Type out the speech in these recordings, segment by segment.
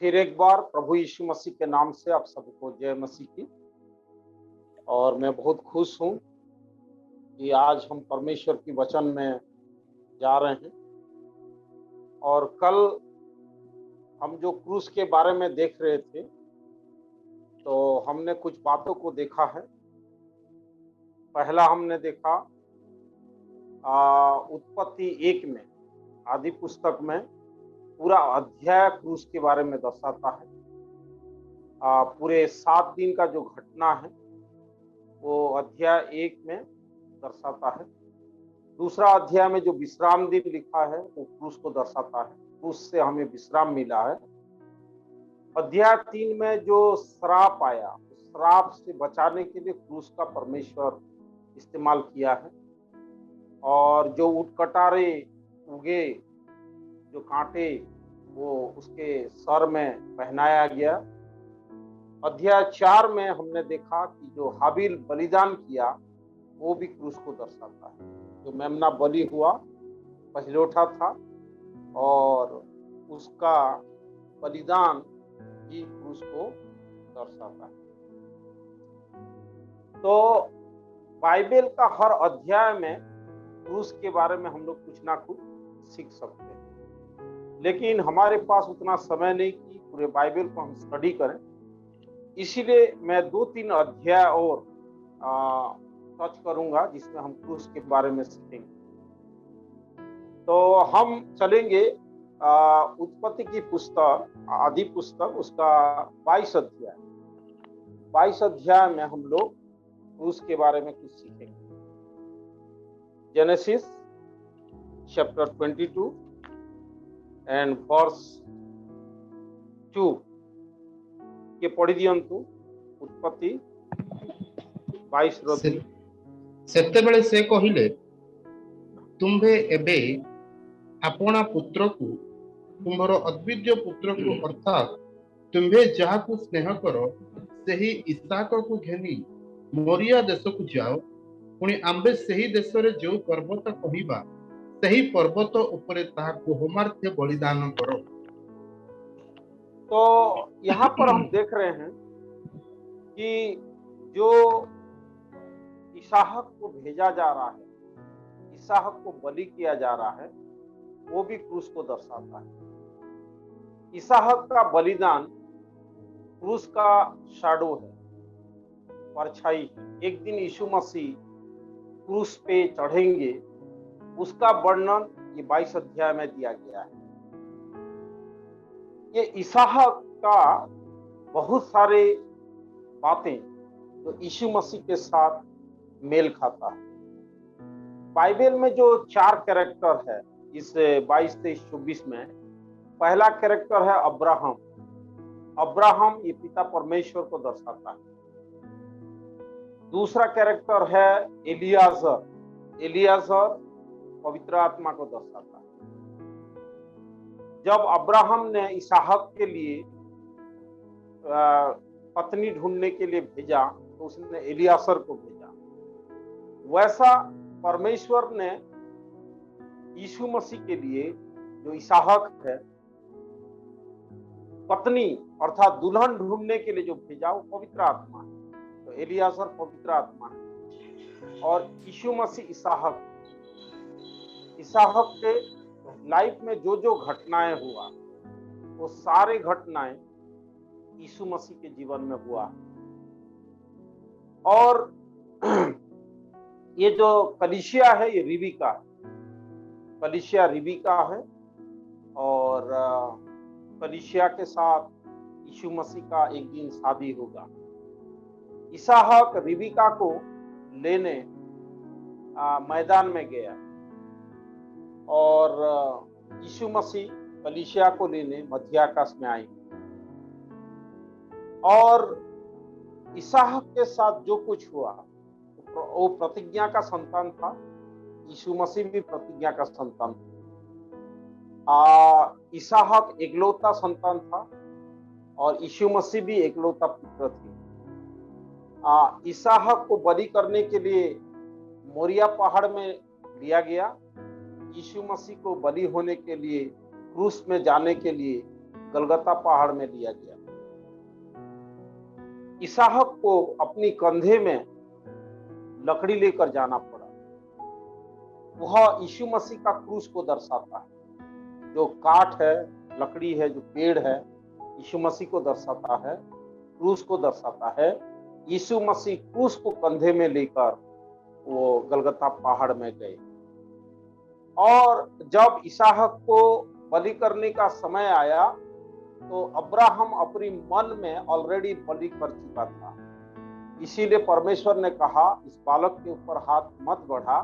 फिर एक बार प्रभु यीशु मसीह के नाम से आप सबको जय मसीह की। और मैं बहुत खुश हूँ कि आज हम परमेश्वर की वचन में जा रहे हैं। और कल हम जो क्रूस के बारे में देख रहे थे, तो हमने कुछ बातों को देखा है। पहला हमने देखा उत्पत्ति 1 में, आदि पुस्तक में पूरा अध्याय क्रूस के बारे में दर्शाता है। पूरे 7 दिन का जो घटना है वो अध्याय 1 में दर्शाता है। दूसरा अध्याय में जो विश्राम दिन लिखा है वो क्रूस को दर्शाता है, क्रूस से हमें विश्राम मिला है। अध्याय 3 में जो श्राप आया, उस श्राप से बचाने के लिए क्रूस का परमेश्वर इस्तेमाल किया है। और जो उटकटारे उगे, जो कांटे, वो उसके सर में पहनाया गया। अध्याय 4 में हमने देखा कि जो हाबिल बलिदान किया वो भी क्रूस को दर्शाता है। जो मेमना बलि हुआ, पहिलौठा था, और उसका बलिदान भी क्रूस को दर्शाता है। तो बाइबल का हर अध्याय में क्रूस के बारे में हम लोग कुछ ना कुछ सीख सकते हैं, लेकिन हमारे पास उतना समय नहीं कि पूरे बाइबल को हम स्टडी करें। इसीलिए मैं 2-3 अध्याय और टच करूंगा जिसमें हम क्रूस के बारे में सीखेंगे। तो हम चलेंगे उत्पत्ति की पुस्तक, आदि पुस्तक, उसका 22 अध्याय। 22 अध्याय में हम लोग क्रूस के बारे में कुछ सीखेंगे। जेनेसिस चैप्टर 22 एंड वर्स 2 के पढ़ी दियंतु। उत्पत्ति 22 रु। सेतेबेले से कहिले, तुम्भे एबे आपना पुत्र को, तुम्हार अद्वितीय पुत्र को, अर्थात तुम्भे जहा को स्नेह करो सही इसहाक को घेनी मोरिया देश को जाओ। पुणी आंबे सही देश रे जो पर्वत कहिबा सही पर्वत उपरे ताहाको होमार्थे बलिदान करो। तो यहाँ पर हम देख रहे हैं कि जो इसहाक को भेजा जा रहा है, इसहाक को बलि किया जा रहा है, वो भी क्रूस को दर्शाता है। इसहाक का बलिदान क्रूस का शैडो है, परछाई है। एक दिन यीशु मसीह क्रूस पे चढ़ेंगे, उसका वर्णन ये 22 अध्याय में दिया गया है। ये इसहाक का बहुत सारे बातें जो यीशु मसीह के साथ मेल खाता है। बाइबल में जो 4 कैरेक्टर है इस 22, 23, 24 में, पहला कैरेक्टर है अब्राहम। अब्राहम ये पिता परमेश्वर को दर्शाता है। दूसरा कैरेक्टर है एलियाजर। एलियाजर पवित्र आत्मा को दर्शाता है। जब अब्राहम ने इसहाक के लिए पत्नी ढूंढने के लिए भेजा, तो उसने एलियासर को भेजा। वैसा परमेश्वर ने यीशु मसीह के लिए, जो इसहाक है, पत्नी अर्थात दुल्हन ढूंढने के लिए जो भेजा, वो पवित्र आत्मा है। तो एलियासर पवित्र आत्मा है, और यीशु मसीह इसहाक। इसहाक के लाइफ में जो जो घटनाएं हुआ, वो सारे घटनाएं यीशु मसीह के जीवन में हुआ। और ये जो कलीसिया है, ये रिबिका है। कलीसिया रिबिका है, और कलीसिया के साथ यीशु मसीह का एक दिन शादी होगा। इसहाक रिबिका को लेने मैदान में गया, और यीशु मसीह कलीसिया को लेने मध्य आकाश में आए। और इसहाक के साथ जो कुछ हुआ वो प्रतिज्ञा का संतान था। यीशु मसीह भी प्रतिज्ञा का संतान था। इसहाक एकलौता संतान था, और यीशु मसीह भी एकलौता पुत्र थे। इसहाक को बलि करने के लिए मोरिया पहाड़ में लिया गया। यीशु मसीह को बलि होने के लिए, क्रूस में जाने के लिए गलगता पहाड़ में लिया गया। इसहाक को अपनी कंधे में लकड़ी लेकर जाना पड़ा। वह यीशु मसीह का क्रूस को दर्शाता है। जो काठ है, लकड़ी है, जो पेड़ है, यीशु मसीह को दर्शाता है, क्रूस को दर्शाता है। यीशु मसीह क्रूस को कंधे में लेकर वो गलगता पहाड़ में गए। और जब इसहाक को बलि करने का समय आया तो अब्राहम अपनी मन में ऑलरेडी बलि कर चुका था। इसीलिए परमेश्वर ने कहा इस बालक के ऊपर हाथ मत बढ़ा।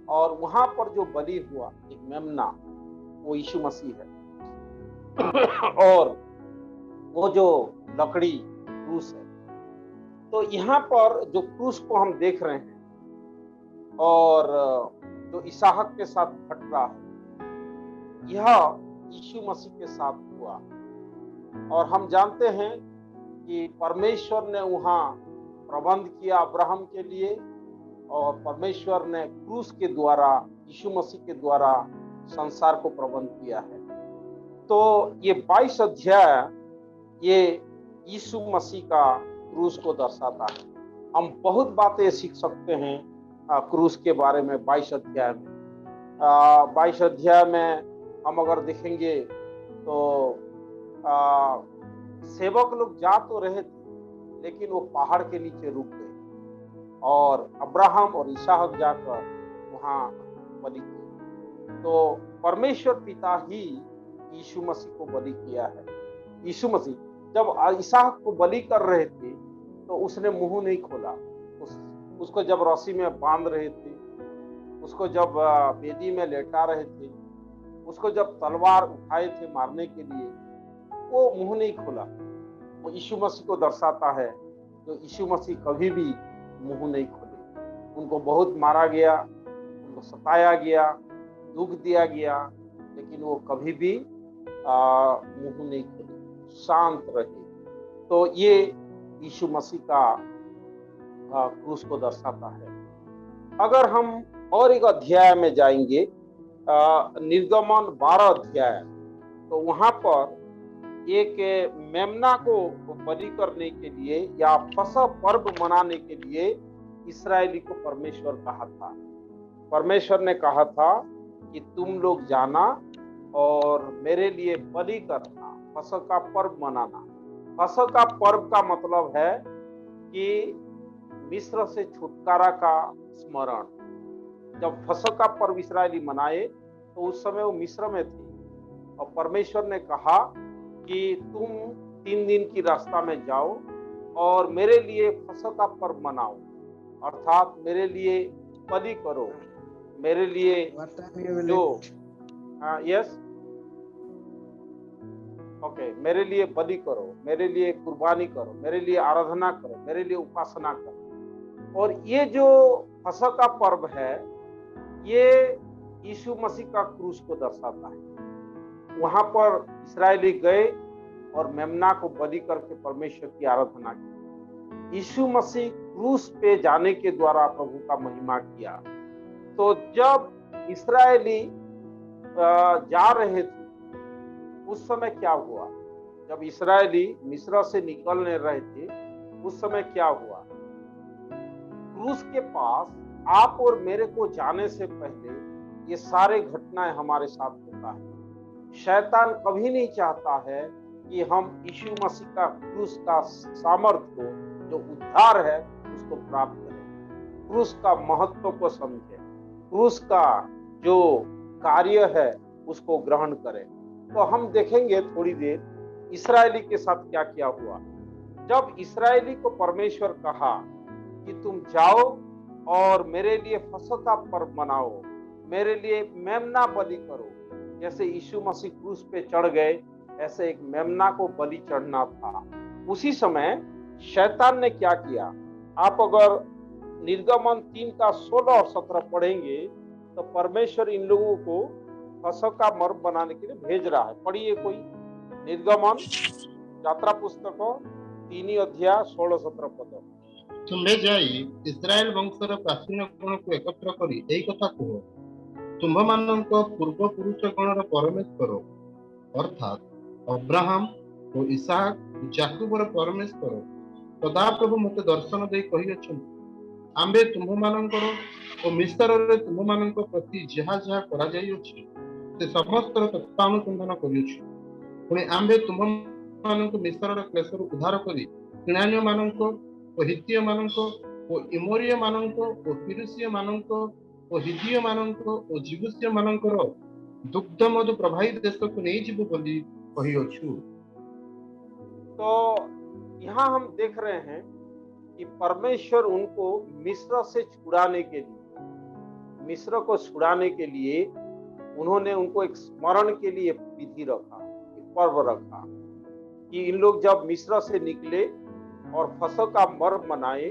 और वहां पर जो बलि हुआ एक मेमना, वो यीशु मसीह है और वो जो लकड़ी क्रूस है। तो यहाँ पर जो क्रूस को हम देख रहे हैं और जो इसहाक के साथ घट रहा है, यह यीशु मसीह के साथ हुआ। और हम जानते हैं कि परमेश्वर ने वहाँ प्रबंध किया अब्राहम के लिए, और परमेश्वर ने क्रूस के द्वारा, यीशु मसीह के द्वारा संसार को प्रबंध किया है। तो ये 22 अध्याय ये यीशु मसीह का क्रूस को दर्शाता है। हम बहुत बातें सीख सकते हैं क्रूस के बारे में 22 अध्याय में। 22 अध्याय में हम अगर देखेंगे तो सेवक लोग जा तो रहे थे, लेकिन वो पहाड़ के नीचे रुक गए और अब्राहम और इसहाक जाकर वहां बलि किए। तो परमेश्वर पिता ही यीशु मसीह को बलि किया है। यीशु मसीह जब इसहाक को बलि कर रहे थे तो उसने मुंह नहीं खोला। उसको जब रस्सी में बांध रहे थे, उसको जब बेदी में लेटा रहे थे, उसको जब तलवार उठाए थे मारने के लिए, वो मुंह नहीं खोला। वो यीशु मसीह को दर्शाता है। तो यीशु मसीह कभी भी मुंह नहीं खोले। उनको बहुत मारा गया, उनको सताया गया, दुख दिया गया, लेकिन वो कभी भी मुंह नहीं खोले, शांत रहे। तो ये यीशु मसीह का क्रूस को दर्शाता है। अगर हम और एक अध्याय में जाएंगे, निर्गमन 12 अध्याय, तो वहां पर एक मेमना को बलि करने के लिए या फसह पर्व मनाने के लिए इस्राएली को परमेश्वर कहा था। परमेश्वर ने कहा था कि तुम लोग जाना और मेरे लिए बलि करना, फसह का पर्व मनाना। फसह का पर्व का मतलब है कि मिस्र से छुटकारा का स्मरण। जब फसह का पर्व इस्राएली मनाए तो उस समय वो मिस्र में थे और परमेश्वर ने कहा कि तुम 3 दिन की रास्ता में जाओ और मेरे लिए फसह का पर्व मनाओ, अर्थात मेरे लिए बलि करो, मेरे लिए जो यस ओके मेरे लिए बलि करो, मेरे लिए कुर्बानी करो, मेरे लिए आराधना करो, मेरे लिए उपासना करो। और ये जो फसह का पर्व है, ये यीशु मसीह का क्रूस को दर्शाता है। वहां पर इस्राएली गए और मेमना को बलि करके परमेश्वर की आराधना की। यीशु मसीह क्रूस पे जाने के द्वारा प्रभु का महिमा किया। तो जब इस्राएली जा रहे थे उस समय क्या हुआ? जब इस्राएली मिस्र से निकलने रहे थे उस समय क्या हुआ? क्रूस के पास आप और मेरे को जाने से पहले ये सारे घटनाएं हमारे साथ होता है। शैतान कभी नहीं चाहता है कि हम यीशु मसीह का क्रूस का सामर्थ्य को, जो उद्धार है, उसको प्राप्त करें, क्रूस का महत्व को समझें, क्रूस का जो कार्य है उसको ग्रहण करें। तो हम देखेंगे थोड़ी देर इस्राएली के साथ क्या क्या हुआ। जब इस्राएली को परमेश्वर कहा कि तुम जाओ और मेरे लिए फसह का पर्व मनाओ, मेरे लिए मेमना बलि करो, जैसे यीशु मसीह क्रूस पे चढ़ गए ऐसे एक मेमना को बलि चढ़ना था। उसी समय शैतान ने क्या किया? आप अगर निर्गमन 3 का 16 और 17 पढ़ेंगे तो परमेश्वर इन लोगों को फसह का पर्व बनाने के लिए भेज रहा है। पढ़िए कोई निर्गमन यात्रा पुस्तक 3 अध्याय 16-17 पद। तुम्हें जाई इस्राएल वंशर प्राचीन गण को एकत्र करी एई कथा कह, तुम्भमानक पूर्व पुरुष गणर परमेश्वर अर्थात अब्राहम और इसहाक जाकुबर परमेश्वर सदाप्रभु मते दर्शन दे कहि अछन आम्बे तुम्भ मानकर और मिस्र रे तुम्भ मानकर प्रति जहा जहा करा जाई अछि से समस्त तत्वानुसंधान करियो पुणी आम्बे तुम्भ मानक मिस्र रे क्लेशर उद्धार करी किणान्य मानक और हित्य मानक और इमोरिय मानक और फिरुसिय मानक और हिदिय मानक और जिबुसिय मानकर दुग्ध मधु प्रभावित देश को नहीं जीव बोली कही अछु। तो यहाँ हम देख रहे हैं कि परमेश्वर उनको मिस्र से छुड़ाने के लिए, मिस्र को छुड़ाने के लिए उन्होंने उनको एक स्मरण के लिए विधि रखा, एक पर्व रखा कि इन लोग जब मिस्र से निकले और फसह का पर्व मनाए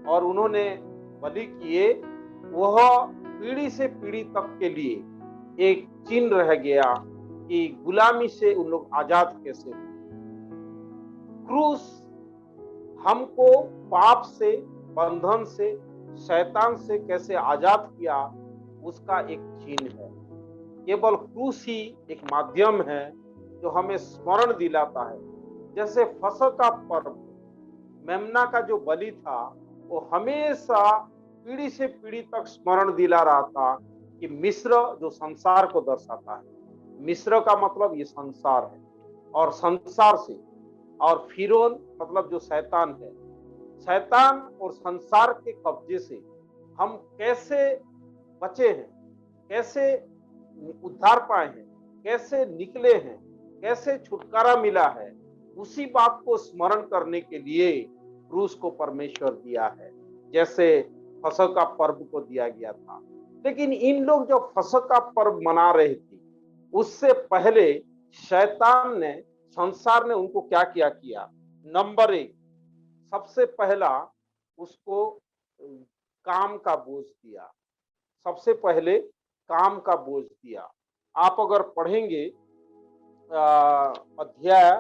और उन्होंने बलि किए, वह पीढ़ी से पीढ़ी तक के लिए एक चिन्ह रह गया कि गुलामी से उन लोग आजाद कैसे हुए। क्रूस हमको पाप से, बंधन से, शैतान से कैसे आजाद किया, उसका एक चिन्ह है। केवल क्रूस ही एक माध्यम है जो हमें स्मरण दिलाता है। जैसे फसह का पर्व, मेमना का जो बलि था, वो हमेशा पीढ़ी से पीढ़ी तक स्मरण दिला रहा था कि मिस्र जो संसार को दर्शाता है, मिस्र का मतलब ये संसार है, और संसार से, और फिरौन मतलब जो शैतान है, शैतान और संसार के कब्जे से हम कैसे बचे हैं, कैसे उद्धार पाए हैं, कैसे निकले हैं, कैसे छुटकारा मिला है, उसी बात को स्मरण करने के लिए क्रूस को परमेश्वर दिया है, जैसे फसह का पर्व को दिया गया था। लेकिन इन लोग जो फसह का पर्व मना रहे थे, उससे पहले शैतान ने, संसार ने उनको क्या किया? नंबर 1, सबसे पहला उसको काम का बोझ दिया। सबसे पहले काम का बोझ दिया। आप अगर पढ़ेंगे अध्याय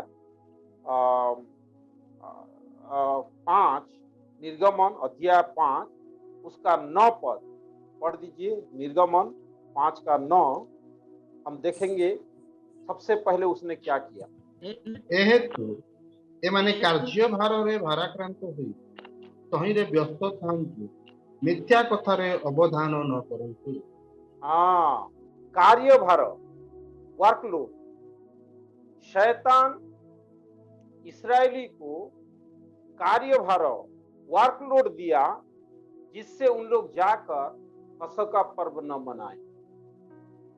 5, निर्गमन अध्याय 5 उसका 9 पद पढ़ दीजिए। निर्गमन 5 का 9 हम देखेंगे सबसे पहले उसने क्या किया। एहेतु एमाने कार्य भार रे भाराक्रांत होई तही रे व्यस्त थांतु मिथ्या कथा रे अवधान न करंतु। हाँ, कार्य भार, वर्कलोड। शैतान इस्राएली को कार्य भार, वर्कलोड दिया, जिससे उन लोग जाकर फसह का पर्व न मनाए।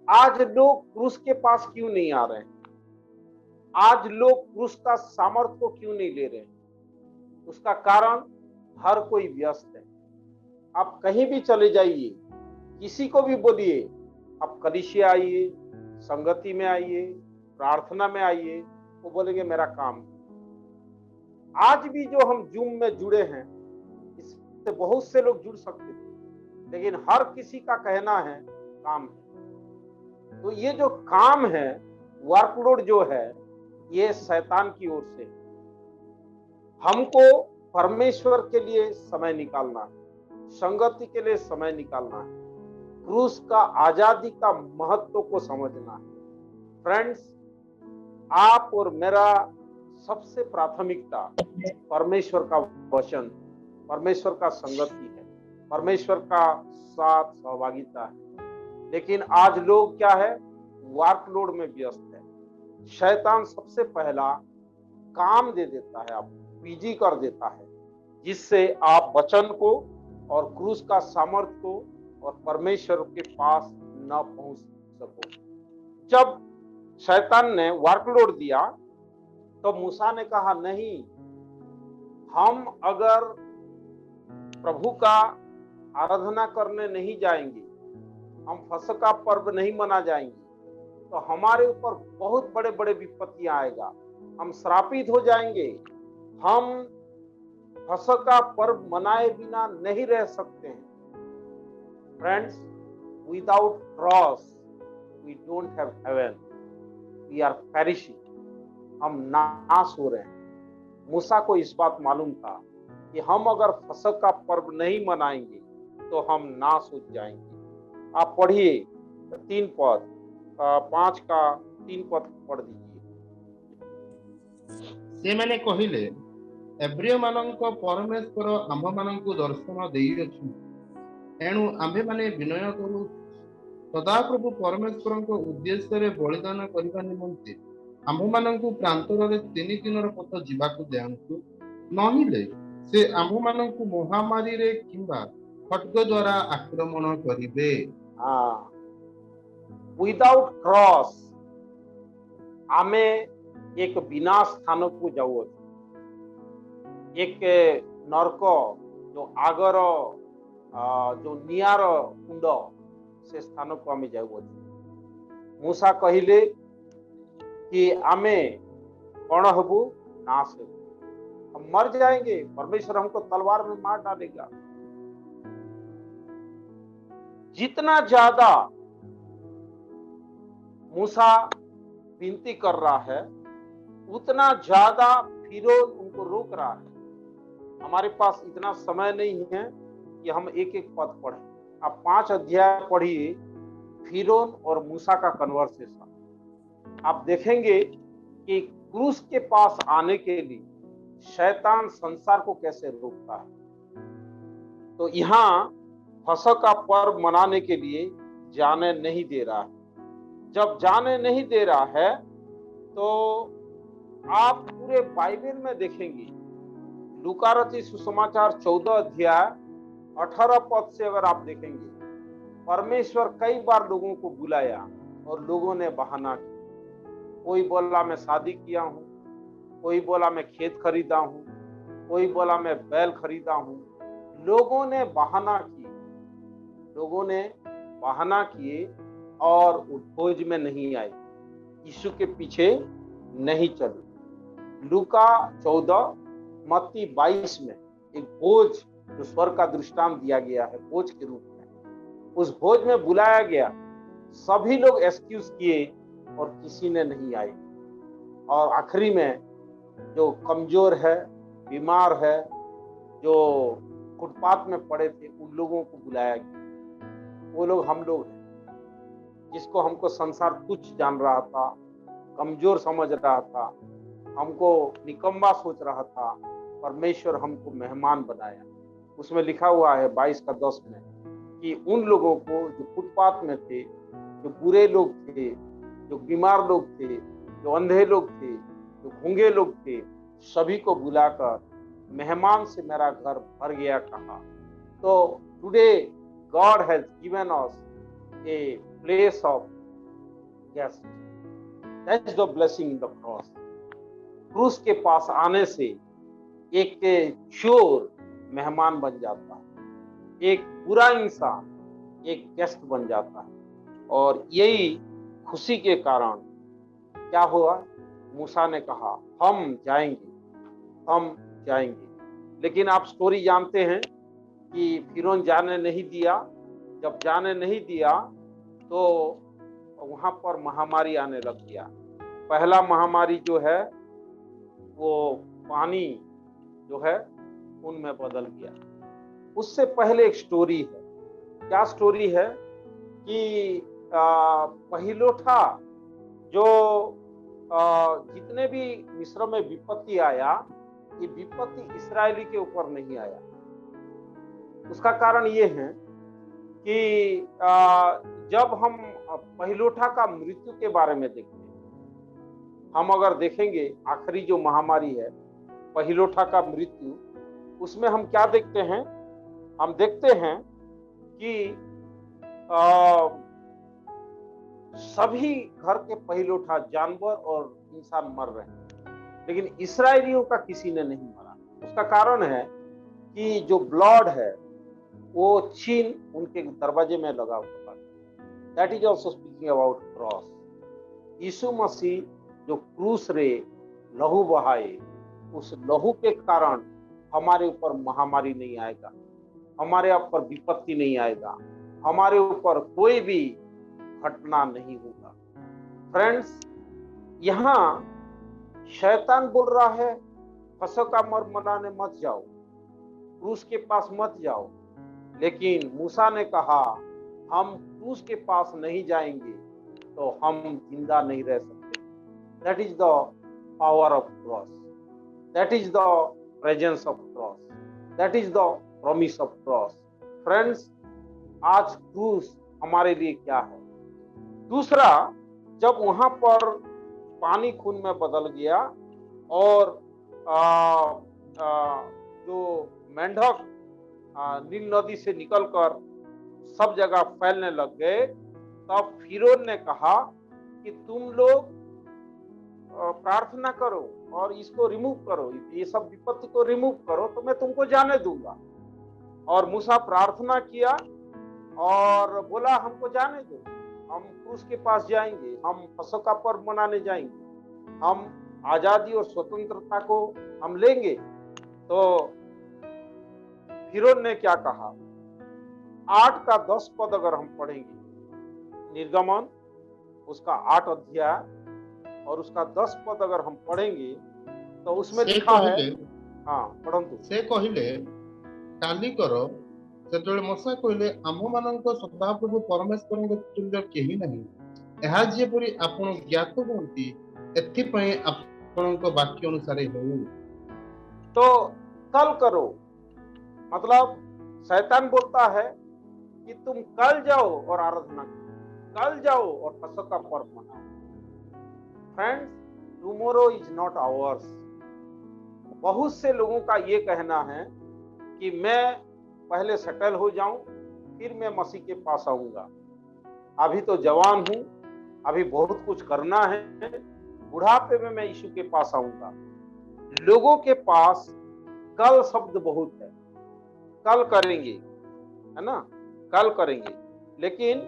आज लोग क्रूस के पास क्यों नहीं आ रहे हैं? आज लोग क्रूस का सामर्थ्य को क्यों नहीं ले रहे हैं? उसका कारण हर कोई व्यस्त है। आप कहीं भी चले जाइए, किसी को भी बोलिए आप कलीसिया आइए, संगति में आइए, प्रार्थना में आइए, वो बोलेंगे मेरा काम। आज भी जो हम जूम में जुड़े हैं, इससे बहुत से लोग जुड़ सकते थे, लेकिन हर किसी का कहना है काम है। तो ये जो काम है, वर्कलोड जो है, ये शैतान की ओर से। हमको परमेश्वर के लिए समय निकालना है, संगति के लिए समय निकालना है, क्रूस का आजादी का महत्व को समझना है। फ्रेंड्स, आप और मेरा सबसे प्राथमिकता परमेश्वर का वचन, परमेश्वर का संगति है, परमेश्वर का साथ सहभागिता है। लेकिन आज लोग क्या है, वर्कलोड में व्यस्त है। शैतान सबसे पहला काम दे देता है, आपको बिजी कर देता है, जिससे आप वचन को और क्रूस का सामर्थ्य को और परमेश्वर के पास न पहुंच सको। जब शैतान ने वर्कलोड दिया तो मूसा ने कहा नहीं, हम अगर प्रभु का आराधना करने नहीं जाएंगे, हम फसह का पर्व नहीं मना जाएंगे, तो हमारे ऊपर बहुत बड़े बड़े विपत्तियां आएगा, हम श्रापित हो जाएंगे, हम फसह का पर्व मनाए बिना नहीं रह सकते हैं। Friends, without cross we don't have heaven, we are perishing, हम नाश हो रहे हैं। मूसा को इस बात मालूम था कि हम अगर फसह का पर्व नहीं मनाएंगे तो हम नाश हो जाएंगे। आप पढ़िए 3 पद, 5 का 3 पद पढ़ दीजिए। ସେମାନେ କହିଲେ, ଏବ୍ରିୟ ମାନଙ୍କ ପରମେଶ୍ୱର ଆମ୍ଭମାନଙ୍କୁ ଦର୍ଶନ ଦେଇଅଛୁ, ଏଣୁ ଆମ୍ଭେମାନେ ବିନୟ କରୁ ସଦାପ୍ରଭୁ ପରମେଶ୍ୱରଙ୍କ ଉଦ୍ଦେଶ୍ୟରେ ବଳିଦାନ କରିବା ନିମନ୍ତେ ଆମ୍ଭମାନଙ୍କୁ ପ୍ରାନ୍ତରରେ 3 ଦିନର ପଥ ଯିବାକୁ ଦିଅନ୍ତୁ, ନହେଲେ ସେ ଆମ୍ଭମାନଙ୍କୁ ମହାମାରୀରେ କିମ୍ବା ଖड्ग ଦ୍ୱାରା ଆକ୍ରମଣ କରିବେ। विदाउट क्रॉस आमे एक विनाश स्थान को जाऊ, एक नरक जो आगर जो नियार कुंड से स्थान को आमे जाऊ। मूसा कहिले कि आमे कौन हबू, नाश हबू, हम मर जाएंगे, परमेश्वर हमको तलवार में मार डालेगा। जितना ज्यादा मूसा विनती कर रहा है, उतना ज्यादा फिरौन उनको रोक रहा है। हमारे पास इतना समय नहीं है कि हम एक एक पद पढ़ें। आप 5 अध्याय पढ़िए फिरौन और मूसा का कन्वर्सेशन। आप देखेंगे कि क्रूस के पास आने के लिए शैतान संसार को कैसे रोकता है। तो यहाँ फसह का पर्व मनाने के लिए जाने नहीं दे रहा है। जब जाने नहीं दे रहा है तो आप पूरे बाइबल में देखेंगे, लूका रचित सुसमाचार 14 अध्याय 18 पद से अगर आप देखेंगे, परमेश्वर कई बार लोगों को बुलाया और लोगों ने बहाना किया। कोई बोला मैं शादी किया हूं, कोई बोला मैं खेत खरीदा हूं, कोई बोला मैं बैल खरीदा हूं। लोगों ने बहाना किए, लोगों ने बहाना किए और भोज में नहीं आए, यीशु के पीछे नहीं चले। लूका 14, मत्ती 22 में एक भोज जो स्वर्ग का दृष्टांत दिया गया है भोज के रूप में, उस भोज में बुलाया गया, सभी लोग एक्सक्यूज किए और किसी ने नहीं आए। और आखिरी में जो कमजोर है, बीमार है, जो फुटपाथ में पड़े थे, उन लोगों को बुलाया गया। वो लोग हम लोग हैं, जिसको हमको संसार तुच्छ जान रहा था, कमजोर समझ रहा था, हमको निकम्मा सोच रहा था, परमेश्वर हमको मेहमान बनाया। उसमें लिखा हुआ है 22:10 में कि उन लोगों को जो फुटपाथ में थे, जो बुरे लोग थे, जो बीमार लोग थे, जो अंधे लोग थे, जो गूंगे लोग थे, सभी को बुलाकर मेहमान से मेरा घर भर गया कहा। तो today God has given us a place of guest. That is the blessing in the cross. क्रूस के पास आने से एक चोर मेहमान बन जाता है, एक बुरा इंसान एक गेस्ट बन जाता है। और यही खुशी के कारण क्या हुआ, मूसा ने कहा हम जाएंगे, हम जाएंगे। लेकिन आप स्टोरी जानते हैं कि फिरौन जाने नहीं दिया। जब जाने नहीं दिया तो वहां पर महामारी आने लग गया। पहला महामारी जो है वो पानी जो है उनमें बदल गया। उससे पहले एक स्टोरी है। क्या स्टोरी है कि पहिलोठा जो जितने भी मिस्र में विपत्ति आया, ये विपत्ति इस्राएली के ऊपर नहीं आया। उसका कारण ये है कि जब हम पहिलोठा का मृत्यु के बारे में देखते हैं, हम अगर देखेंगे आखिरी जो महामारी है पहिलोठा का मृत्यु, उसमें हम क्या देखते हैं, हम देखते हैं कि सभी घर के पहिलोठा जानवर और इंसान मर रहे हैं, लेकिन इस्राएलियों का किसी ने नहीं मरा। उसका कारण है कि जो ब्लड है वो छीन उनके दरवाजे में लगा हुआ। That is also speaking about cross. Yeshu Masih जो क्रूस रे लहू बहाए, उस लहू के कारण हमारे ऊपर महामारी नहीं आएगा, हमारे ऊपर विपत्ति नहीं आएगा, हमारे ऊपर कोई भी घटना नहीं होगा। फ्रेंड्स, यहाँ शैतान बोल रहा है फसह का मर्म मनाने मत जाओ, क्रूस के पास मत जाओ। लेकिन मूसा ने कहा हम क्रूस के पास नहीं जाएंगे तो हम जिंदा नहीं रह सकते। That is the power of cross. That is the presence of cross. That is the promise of cross. Friends, आज क्रूस हमारे लिए क्या है? दूसरा, जब वहां पर पानी खून में बदल गया और जो मेंढक नील नदी से निकलकर सब जगह फैलने लग गए, तब फिरौन ने कहा कि तुम लोग प्रार्थना करो और इसको रिमूव करो, ये सब विपत्ति को रिमूव करो तो मैं तुमको जाने दूंगा। और मूसा प्रार्थना किया और बोला हमको जाने दो, हम क्रूस के पास जाएंगे, हम फसह का पर्व मनाने जाएंगे, हम आजादी और स्वतंत्रता को हम लेंगे। तो फिरौन ने क्या कहा? 8 का 10 पद अगर हम पढ़ेंगे, निर्गमन उसका 8 अध्याय और उसका 10 पद अगर हम पढ़ेंगे तो उसमें लिखा है, हाँ पढ़ंतु से कहिले काली करो सेतବେଳେ ମଶା କହିଲେ ଆମମାନଙ୍କ ସଦାପ୍ରଭୁ ପରମେଶ୍ୱରଙ୍କ ତୁଲ୍ୟ କେହି ନାହିଁ, ଏହା ଯେପରି ଆପଣ ଜ୍ଞାତ ହୁଅନ୍ତି ଏଥିପାଇଁ ଆପଣଙ୍କ ବାକ୍ୟ ଅନୁସାରେ ହେଉ। तो कल करो, मतलब शैतान बोलता है कि तुम कल जाओ और आराधना करो, कल जाओ और फसह का पर्व मनाओ। Friends, tomorrow is not hours. बहुत से लोगों का ये कहना है कि मैं पहले सेटल हो जाऊं फिर मैं मसीह के पास आऊंगा, अभी तो जवान हूं, अभी बहुत कुछ करना है, बुढ़ापे में मैं यीशु के पास आऊंगा। लोगों के पास कल शब्द बहुत है, कल करेंगे, है ना, कल करेंगे। लेकिन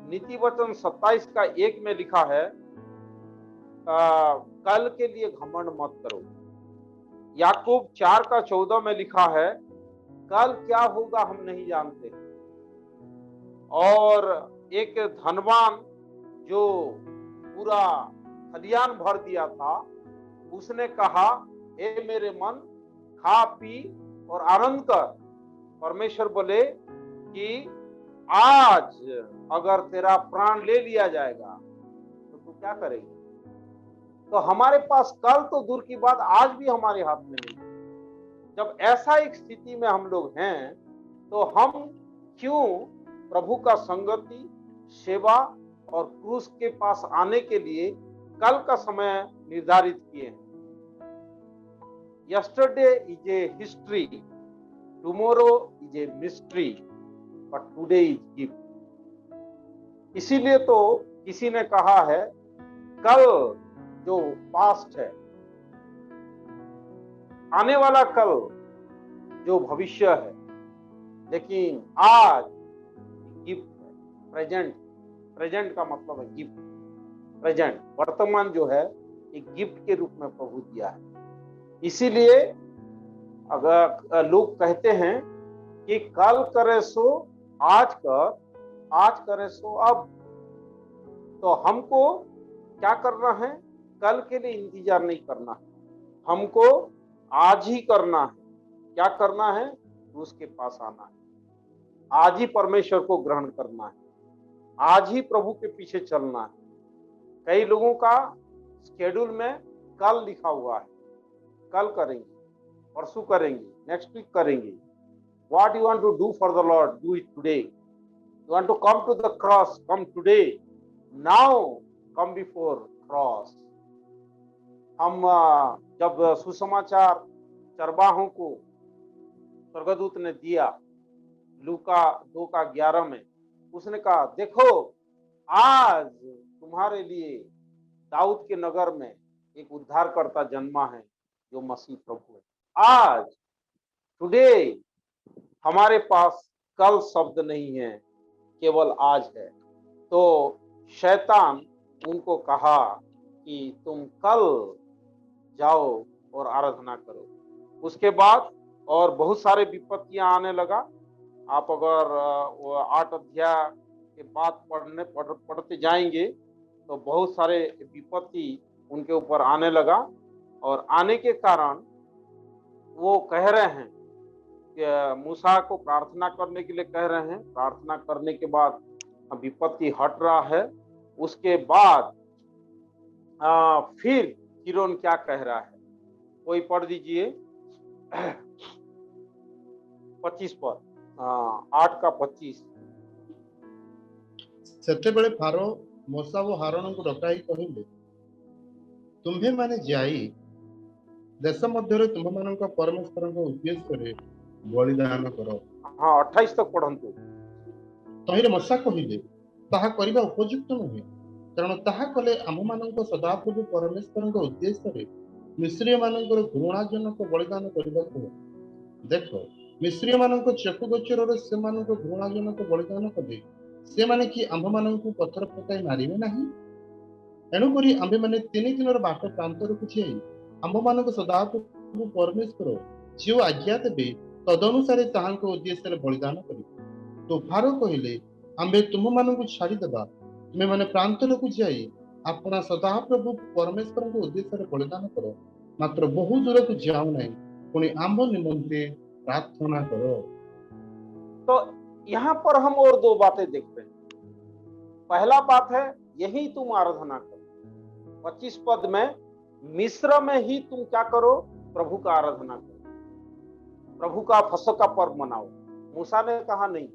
नीति वचन 27 का 1 में लिखा है कल के लिए घमंड मत करो। याकूब 4 का 14 में लिखा है कल क्या होगा हम नहीं जानते। और एक धनवान जो पूरा खलियान भर दिया था, उसने कहा हे मेरे मन, खा पी और आनंद कर। परमेश्वर बोले कि आज अगर तेरा प्राण ले लिया जाएगा तो तू क्या करेगा? तो हमारे पास कल तो दूर की बात, आज भी हमारे हाथ में नहीं। जब ऐसा एक स्थिति में हम लोग हैं तो हम क्यों प्रभु का संगति, सेवा और क्रूस के पास आने के लिए कल का समय निर्धारित किए हैं? Yesterday is a history, tomorrow is a mystery, but today is gift. इसीलिए तो किसी ने कहा है कल जो पास्ट है, आने वाला कल जो भविष्य है, लेकिन आज गिफ्ट है, प्रेजेंट। प्रेजेंट का मतलब है गिफ्ट, प्रेजेंट, वर्तमान जो है एक गिफ्ट के रूप में प्रभु दिया है। इसीलिए अगर लोग कहते हैं कि कल करे सो आज कर, आज करे सो अब, तो हमको क्या करना है? कल के लिए इंतजार नहीं करना है, हमको आज ही करना है। क्या करना है? उसके पास आना है, आज ही परमेश्वर को ग्रहण करना है, आज ही प्रभु के पीछे चलना है। कई लोगों का शेड्यूल में कल लिखा हुआ है, कल करेंगे, परसों करेंगे, नेक्स्ट वीक करेंगे। What you want to do for the Lord, do it today. You want to come to the cross, come today. Now come before cross. हम जब सुसमाचार चरवाहों को स्वर्गदूत ने दिया लूका 2 का 11 में, उसने कहा देखो आज तुम्हारे लिए दाऊद के नगर में एक उद्धारकर्ता जन्मा है जो मसीह प्रभु है। आज, टुडे, हमारे पास कल शब्द नहीं है, केवल आज है। तो शैतान उनको कहा कि तुम कल जाओ और आराधना करो। उसके बाद और बहुत सारे विपत्तियां आने लगा। आप अगर 8 अध्याय के बाद पढ़ते जाएंगे तो बहुत सारे विपत्ति उनके ऊपर आने लगा, और आने के कारण वो कह रहे हैं कि मूसा को प्रार्थना करने के लिए कह रहे हैं। प्रार्थना करने के बाद विपत्ति हट रहा है। उसके बाद फिर फिरौन क्या कह रहा है? वही पढ़ दीजिए 25 पर, 8 का 25। ସେତେବେଳେ ଫାରୋ ମୋସା ଓ ହାରଣଙ୍କୁ ଡକାଇ କହିଲେ, ତୁମ୍ଭେ ମାନେ ଯାଇ ଦେଶ ମଧ୍ୟରେ ତୁମ୍ଭମାନଙ୍କ ପରମେଶ୍ୱରଙ୍କ ଉଦ୍ଦେଶ୍ୟରେ ବଳିଦାନ କର। हाँ 28 तक पढ़ंतु। ତହିଁରେ ମୋସା କହିଲେ, ତାହା କରିବା ଉପଯୁକ୍ତ ନୁହେଁ, କାରଣ ତାହା କଲେ ଆମ୍ଭମାନଙ୍କ ସଦାପ୍ରଭୁ ପରମେଶ୍ୱରଙ୍କ ଉଦ୍ଦେଶ୍ୟରେ ମିଶ୍ରୀୟମାନଙ୍କର ଘୃଣାଜନକ ବଳିଦାନ କରିବାକୁ ହେବ। ଦେଖ, ମିଶ୍ରୀୟମାନଙ୍କ ଚକ୍ଷୁ ଗୋଚରରେ ସେମାନଙ୍କ ଘୃଣାଜନକ ବଳିଦାନ କଲେ ସେମାନେ କି ଆମ୍ଭମାନଙ୍କୁ ପଥର ପକାଇ ମାରିବେ ନାହିଁ? ଏଣୁକରି ଆମ୍ଭେମାନେ 3 ଦିନର ବାଟ ପ୍ରାନ୍ତରକୁ ଯାଇ ଆମ୍ଭମାନଙ୍କ ସଦାପ୍ରଭୁ ପରମେଶ୍ୱର ଯେଉଁ ଆଜ୍ଞା ଦେବେ ତଦନୁସାରେ ତାହାଙ୍କ ଉଦ୍ଦେଶ୍ୟରେ ବଳିଦାନ କରିବୁ। ତ ଫାରୋ କହିଲେ, ଆମ୍ଭେ ତୁମମାନଙ୍କୁ ଛାଡ଼ିଦେବା, ତୁମେମାନେ ପ୍ରାନ୍ତରକୁ ଯାଇ ଆପଣା ସଦାପ୍ରଭୁ ପରମେଶ୍ୱରଙ୍କ ଉଦ୍ଦେଶ୍ୟରେ ବଳିଦାନ କର, ମାତ୍ର ବହୁ ଦୂରକୁ ଯାଉ ନାହିଁ, ପୁଣି ଆମ୍ଭ ନିମନ୍ତେ प्रार्थना करो। तो यहाँ पर हम और 2 बातें देखते हैं। पहला बात है, यही तुम आराधना करो। 25 पद में, मिस्र में ही तुम क्या करो? प्रभु का आराधना करो, प्रभु का फसह का पर्व मनाओ। मूसा ने कहा नहीं,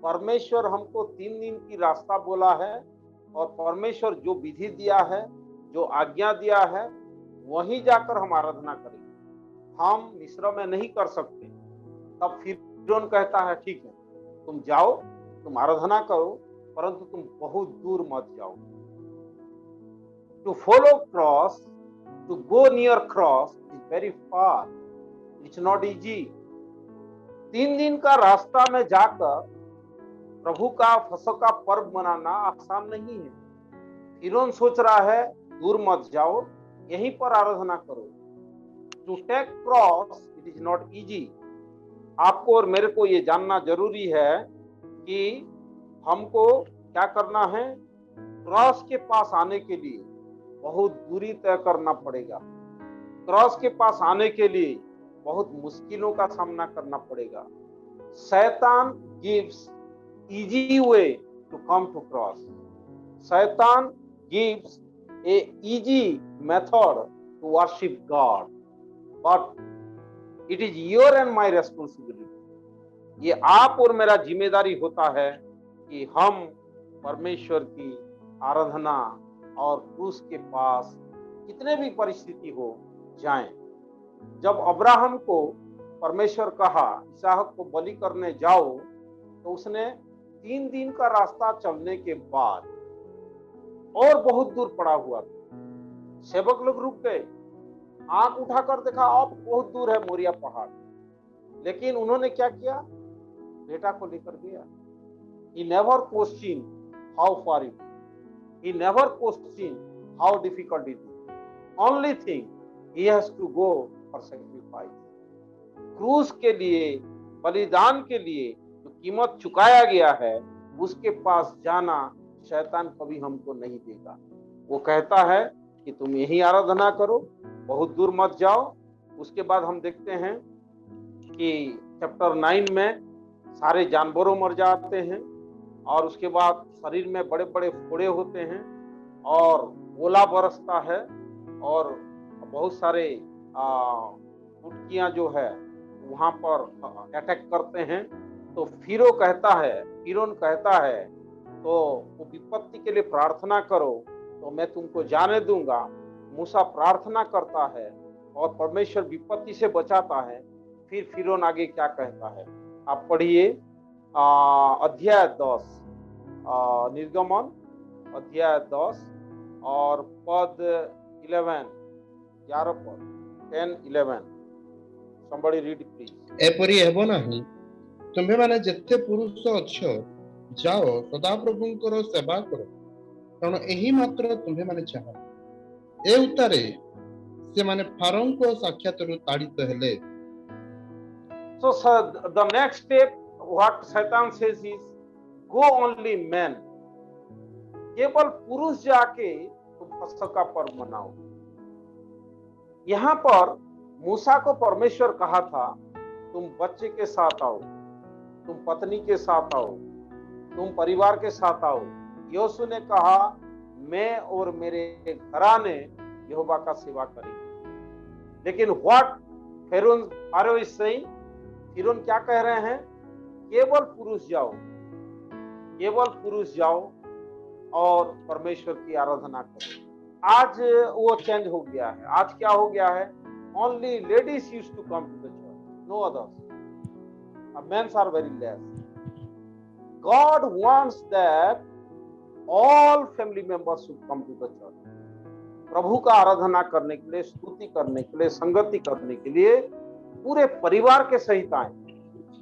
परमेश्वर हमको 3 दिन की रास्ता बोला है और परमेश्वर जो विधि दिया है, जो आज्ञा दिया है, वहीं जाकर हम आराधना करेंगे, हम मिस्र में नहीं कर सकते। तब फिरौन कहता है, ठीक है, तुम जाओ, तुम आराधना करो, परंतु तुम बहुत दूर मत जाओ। To follow cross, to go near cross is very far, it's not easy. 3 दिन का रास्ता में जाकर प्रभु का फसह का पर्व मनाना आसान नहीं है। फिरौन सोच रहा है, दूर मत जाओ, यहीं पर आराधना करो। To take cross it is not easy. आपको और मेरे को ये जानना जरूरी है कि हमको क्या करना है। क्रॉस के पास आने के लिए बहुत दूरी तय करना पड़ेगा। क्रॉस के पास आने के लिए बहुत मुश्किलों का सामना करना पड़ेगा। शैतान gives easy way to come to cross. Satan gives a easy method to worship God, but it is your and my responsibility. ये आप और मेरा जिम्मेदारी होता है कि हम परमेश्वर की आराधना और क्रूस के पास कितने भी परिस्थिति हो जाएं। जब अब्राहम को परमेश्वर कहा इसहाक को बलि करने जाओ, तो उसने 3 दिन का रास्ता चलने के बाद और बहुत दूर पड़ा हुआ था। सेवक लोग रुक गए, आंख उठाकर देखा अब बहुत दूर है मोरिया पहाड़, लेकिन उन्होंने क्या किया? बेटा को लेकर गया। He never questioned how far it is. He never questioned how difficult it is. Only thing he has to go for sacrifice. क्रूस के लिए, बलिदान के लिए जो कीमत चुकाया गया है, उसके पास जाना शैतान कभी हमको नहीं देगा। वो कहता है कि तुम यही आराधना करो, बहुत दूर मत जाओ। उसके बाद हम देखते हैं कि चैप्टर 9 में सारे जानवरों मर जाते हैं और उसके बाद शरीर में बड़े बड़े फोड़े होते हैं और ओला बरसता है और बहुत सारे उटकियां जो है वहां पर अटैक करते हैं। तो फिरौन कहता है तो वो विपत्ति के लिए प्रार्थना करो तो मैं तुमको जाने दूंगा। मूसा प्रार्थना करता है और परमेश्वर विपत्ति से बचाता है। फिर फिरौन आगे क्या कहता है आप पढ़िए, अध्याय 10, निर्गमन अध्याय 10 और पद 11 पद 10, 11। somebody read please। एपरि हेबो नाही, तुम्भे माने जेते पुरुष अछ जाओ सदाप्रभुंकर सेवा करो, कारण एही मात्र तुम्भे माने चाह। ए उतारे से माने फारोंको साक्षातरु ताड़ित हेले। So the next step what Satan says is go only men, केवल पुरुष जाके तुम फसह का पर्व मनाओ। यहाँ पर मूसा को परमेश्वर कहा था तुम बच्चे के साथ आओ, तुम पत्नी के साथ आओ, तुम परिवार के साथ आओ। यहोशू ने कहा मैं और मेरे घराने यहोवा का सेवा करेंगे। लेकिन व्हाट फारो इज सेइंग, फिरौन क्या कह रहे हैं? केवल पुरुष जाओ, केवल पुरुष जाओ और परमेश्वर की आराधना करो। आज वो चेंज हो गया है। आज क्या हो गया है? Only ladies used to come to the church, no others. Mens are very less. God wants that all family members should come to the church. प्रभु का आराधना करने के लिए, स्तुति करने के लिए, संगति करने के लिए पूरे परिवार के सहित आए।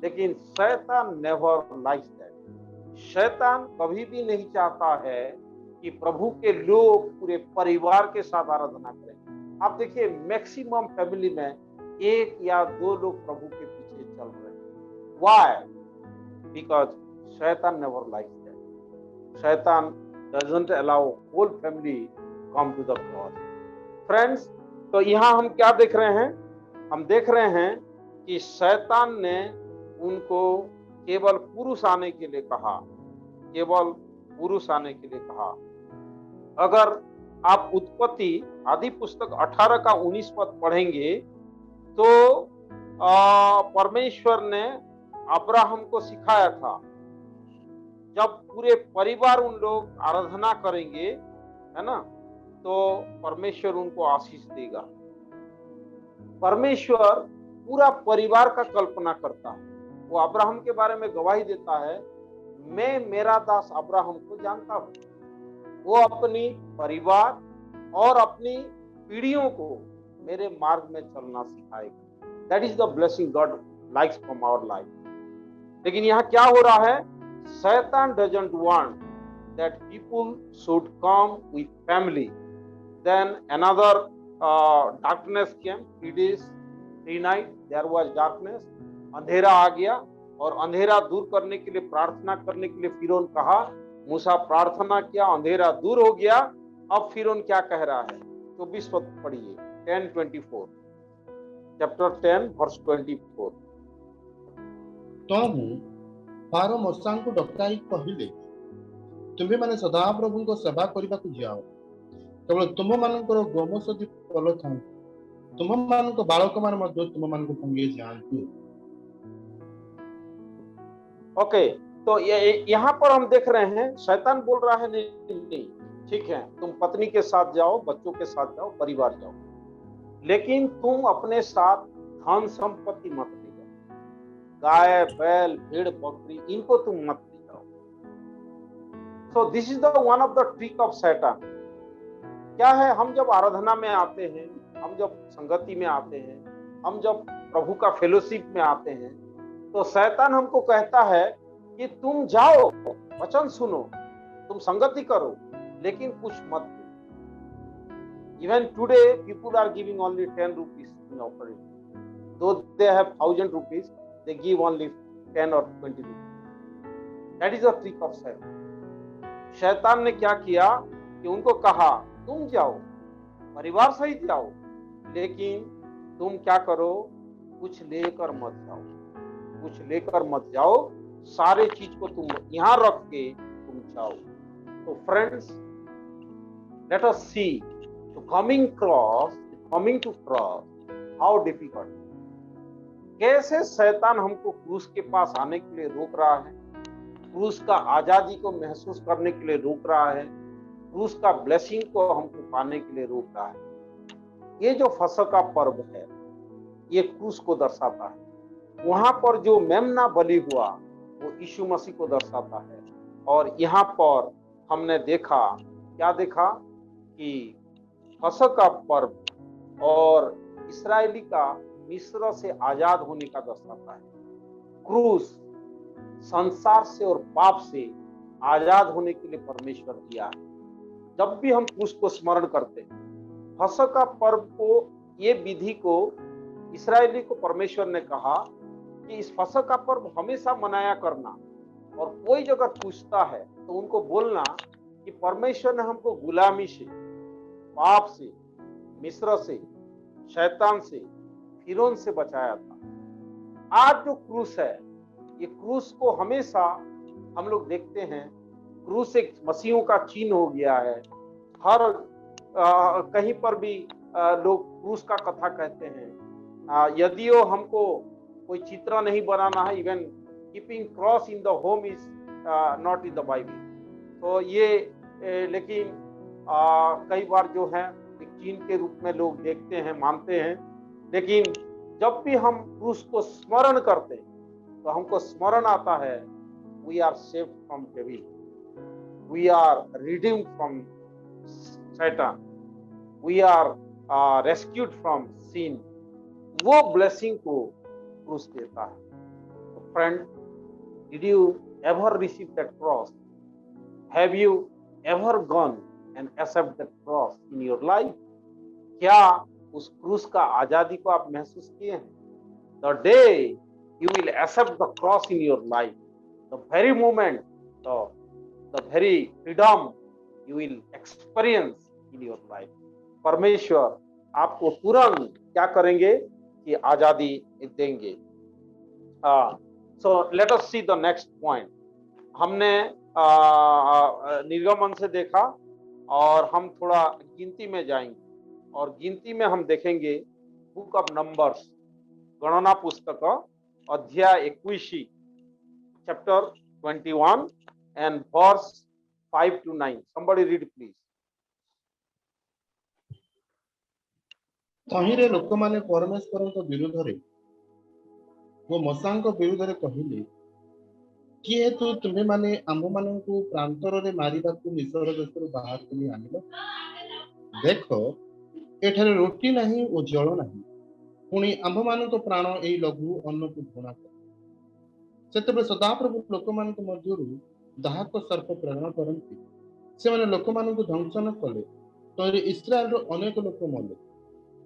लेकिन शैतान नेवर लाइक्स दैट। शैतान कभी भी नहीं चाहता है कि प्रभु के लोग पूरे परिवार के साथ आराधना करें। आप देखिए, मैक्सिमम फैमिली में एक या दो लोग प्रभु के पीछे चल रहे हैं। व्हाई? बिकॉज शैतान नेवर लाइक्स दैट। शैतान doesn't allow whole family come to the cross. Friends, तो यहाँ हम क्या देख रहे हैं? हम देख रहे हैं कि शैतान ने उनको केवल पुरुष आने के लिए कहा, केवल पुरुष आने के लिए कहा। अगर आप उत्पत्ति आदि पुस्तक 18 का 19 पद पढ़ेंगे तो परमेश्वर ने अब्राहम को सिखाया था, जब पूरे परिवार उन लोग आराधना करेंगे, है ना, तो परमेश्वर उनको आशीष देगा। परमेश्वर पूरा परिवार का कल्पना करता है। वो अब्राहम के बारे में गवाही देता है, मैं मेरा दास अब्राहम को जानता हूं, वो अपनी परिवार और अपनी पीढ़ियों को मेरे मार्ग में चलना सिखाएगा। That is the blessing God likes from our life. लेकिन यहाँ क्या हो रहा है? Satan doesn't want that people should come with family. Then another darkness came, 3 days, 3 nights. There was darkness. अंधेरा आ गया और अंधेरा दूर करने के लिए, प्रार्थना करने के लिए फिरौन कहा। मूसा प्रार्थना किया, अंधेरा दूर हो गया। अब फिरौन क्या कह रहा है? 24 पद पढ़िए, 10:24, चैप्टर 10 वर्स 24। तो फारो मूसाଙ୍କୁ ଡକାଇ କହିଲେ, ତୁମ୍ଭେମାନେ ସଦାପ୍ରଭୁଙ୍କ ସେବା କରିବାକୁ ଯାଅ, କେବଳ ତୁମମାନଙ୍କର ଗୋମସଦି ଭଲ ଥାନ୍ତୁ, ତୁମମାନଙ୍କ ବାଳକମାନେ ମଧ୍ୟ ତୁମମାନଙ୍କୁ ସଙ୍ଗେ ଯାଆନ୍ତୁ। ओके, तो यहाँ पर हम देख रहे हैं शैतान बोल रहा है, नहीं, ठीक है, तुम पत्नी के साथ जाओ, बच्चों के साथ जाओ, परिवार जाओ, लेकिन तुम अपने साथ धन संपत्ति मत ले जाओ। गाय, बैल, भेड़, बकरी, इनको तुम मत ले जाओ। So this is the one of the trick of शैतान। क्या है? हम जब आराधना में आते हैं, हम जब संगति में आते हैं, हम जब प्रभु का फेलोशिप में आते हैं, तो शैतान हमको कहता है कि तुम जाओ, वचन सुनो, तुम संगति करो, लेकिन कुछ मत दो। Even today people are giving only 10 rupees in offering, though they have 1000 rupees, they give only 10 or 20 rupees. That is the trick of Satan. शैतान ने क्या किया कि उनको कहा, तुम जाओ, परिवार सहित जाओ, लेकिन तुम क्या करो? कुछ लेकर मत जाओ, कुछ लेकर मत जाओ, सारे चीज को तुम यहां रख के तुम जाओ। तो friends, let us see coming to cross, how difficult. कैसे शैतान हमको क्रूस के पास आने के लिए रोक रहा है, क्रूस का आजादी को महसूस करने के लिए रोक रहा है, क्रूस का ब्लेसिंग को हमको पाने के लिए रोक रहा है। ये जो फसह का पर्व है, ये क्रूस को दर्शाता है। वहां पर जो मेमना बलि हुआ वो यीशु मसीह को दर्शाता है। और यहाँ पर हमने देखा, क्या देखा कि फसह का पर्व और इस्राएली का मिस्र से आजाद होने का दर्शाता है। क्रूस संसार से और पाप से आजाद होने के लिए परमेश्वर दिया है। जब भी हम क्रूस को स्मरण करते हैं, फसह का पर्व को, ये विधि को इस्राएली को परमेश्वर ने कहा कि इस फसह का पर्व हमेशा मनाया करना, और कोई अगर पूछता है तो उनको बोलना कि परमेश्वर ने हमको गुलामी से, पाप से, मिस्र से, शैतान से, फिरौन से बचाया था। आज जो क्रूस है, ये क्रूस को हमेशा हम लोग देखते हैं, क्रूस एक मसीहों का चिन्ह हो गया है। हर कहीं पर भी लोग क्रूस का कथा कहते हैं। यदि वो हमको कोई चित्र नहीं बनाना है, even keeping cross in the home is not in the Bible. तो ये लेकिन कई बार जो है एक चिन्ह के रूप में लोग देखते हैं, मानते हैं। लेकिन जब भी हम क्रूस को स्मरण करते हैं तो हमको स्मरण आता है, we are saved from devil, we are redeemed from सैतान, we are rescued from sin. वो ब्लेसिंग को क्रूस देता है। तो friend, did you ever receive that cross? Have you ever gone and accept that cross in your life? क्या उस क्रूस का आजादी को आप महसूस किए हैं? The day you will accept the cross in your life, the very moment, the very freedom you will experience in your life. परमेश्वर आपको तुरंत क्या करेंगे कि आजादी देंगे। So let us see the next point. हमने निर्गमन से देखा और हम थोड़ा गिनती में जाएंगे, और गिनती में हम देखेंगे बुक ऑफ नंबर्स, गणना पुस्तक अध्याय 21, chapter 21 and verse 5 to 9। somebody read please। तहिरे लोकमाने परमेश्वरଙ୍କ विरुद्धରେ ଓ ମଶାଙ୍କ ବିରୁଦ୍ଧରେ କହିଲେ, କି ହେତୁ ତୁମେମାନେ ଆମ୍ଭମାନଙ୍କୁ ପ୍ରାନ୍ତରରେ ମାରିବାକୁ ମିଶ୍ର ଦେଶରୁ ବାହାର କରି ଆଣିଲ? ଦେଖ, ଏଠାରେ ରୁଟି ନାହିଁ ଓ ଜଳ ନାହିଁ, ପୁଣି ଆମ୍ଭମାନଙ୍କ ପ୍ରାଣ ଏହି ଲଘୁ ଅନ୍ନକୁ ଘୃଣା କରେ। ସେତେବେଳେ ସଦାପ୍ରଭୁ ଲୋକମାନଙ୍କ ମଧ୍ୟରୁ ଦାହକ ସର୍ପ ପ୍ରେରଣ କରନ୍ତି। ସେମାନେ ଲୋକମାନଙ୍କୁ ଧ୍ୱଂସ ନ କଲେ, ତହିଁରେ ଇସ୍ରାଏଲର ଅନେକ ଲୋକ ମଲେ।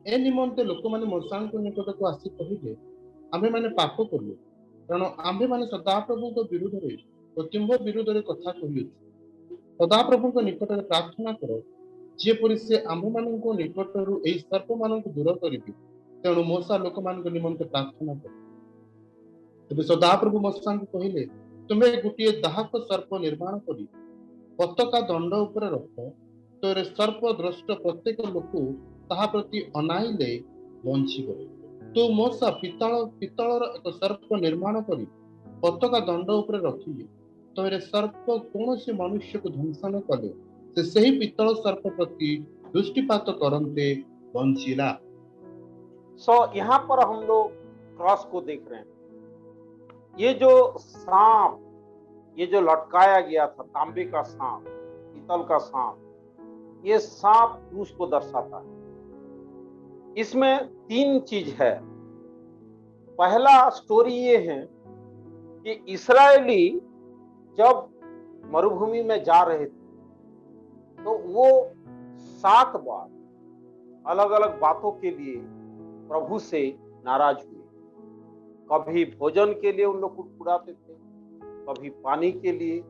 ଏ ନିମନ୍ତେ ଲୋକମାନେ ମଶାଙ୍କ ନିକଟକୁ ଆସି କହିଲେ, ଆମ୍ଭେମାନେ ପାପ କଲୁ, କାରଣ ଆମ୍ଭେମାନେ ସଦାପ୍ରଭୁଙ୍କ ବିରୁଦ୍ଧରେ ଓ ତୁମ୍ଭ ବିରୁଦ୍ଧରେ କଥା କହିଅଛୁ। ସଦାପ୍ରଭୁଙ୍କ ନିକଟରେ ପ୍ରାର୍ଥନା କର, ଯେପରି ସେ ଆମ୍ଭମାନଙ୍କ ନିକଟରୁ ଏହି ସର୍ପମାନଙ୍କୁ ଦୂର କରିବେ। ତେଣୁ ମୂଷା ଲୋକମାନଙ୍କ ନିମନ୍ତେ ପ୍ରାର୍ଥନା କରେ। ତେବେ ସଦାପ୍ରଭୁ ମୂଷାଙ୍କୁ କହିଲେ, ତୁମେ ଗୋଟିଏ ଦାହକ ସର୍ପ ନିର୍ମାଣ କରି ପତାକା ଦଣ୍ଡ ଉପରେ ରଖ, ତହିଁରେ ସର୍ପ ଦ୍ରଷ୍ଟ ପ୍ରତ୍ୟେକ ଲୋକ ତାହା ପ୍ରତି ଅନାଇଲେ ବଞ୍ଚିବ। ତୁ ମୂଷା ପିତ୍ତଳର ଏକ ସର୍ପ ନିର୍ମାଣ କରି ପତାକା ଦଣ୍ଡ ଉପରେ ରଖିଲେ, ତହିଁରେ ସର୍ପ କୌଣସି ମନୁଷ୍ୟକୁ ଧ୍ୱଂସ ନ କଲେ ସେ ସେହି ପିତ୍ତଳ ସର୍ପ प्रति दृष्टिपात करते बंचिला। सो यहाँ पर हम लोग क्रॉस को देख रहे हैं। ये जो सांप, ये जो लटकाया गया था, तांबे का सांप, पीतल का सांप, ये सांप क्रूस को दर्शाता है। इसमें 3 चीज है। पहला स्टोरी ये है कि इस्राएली जब मरुभूमि में जा रहे थे तो वो 7 बार अलग अलग बातों के लिए प्रभु से नाराज हुए। कभी भोजन के लिए उन लोग कुड़कुड़ाते थे, कभी पानी के लिए,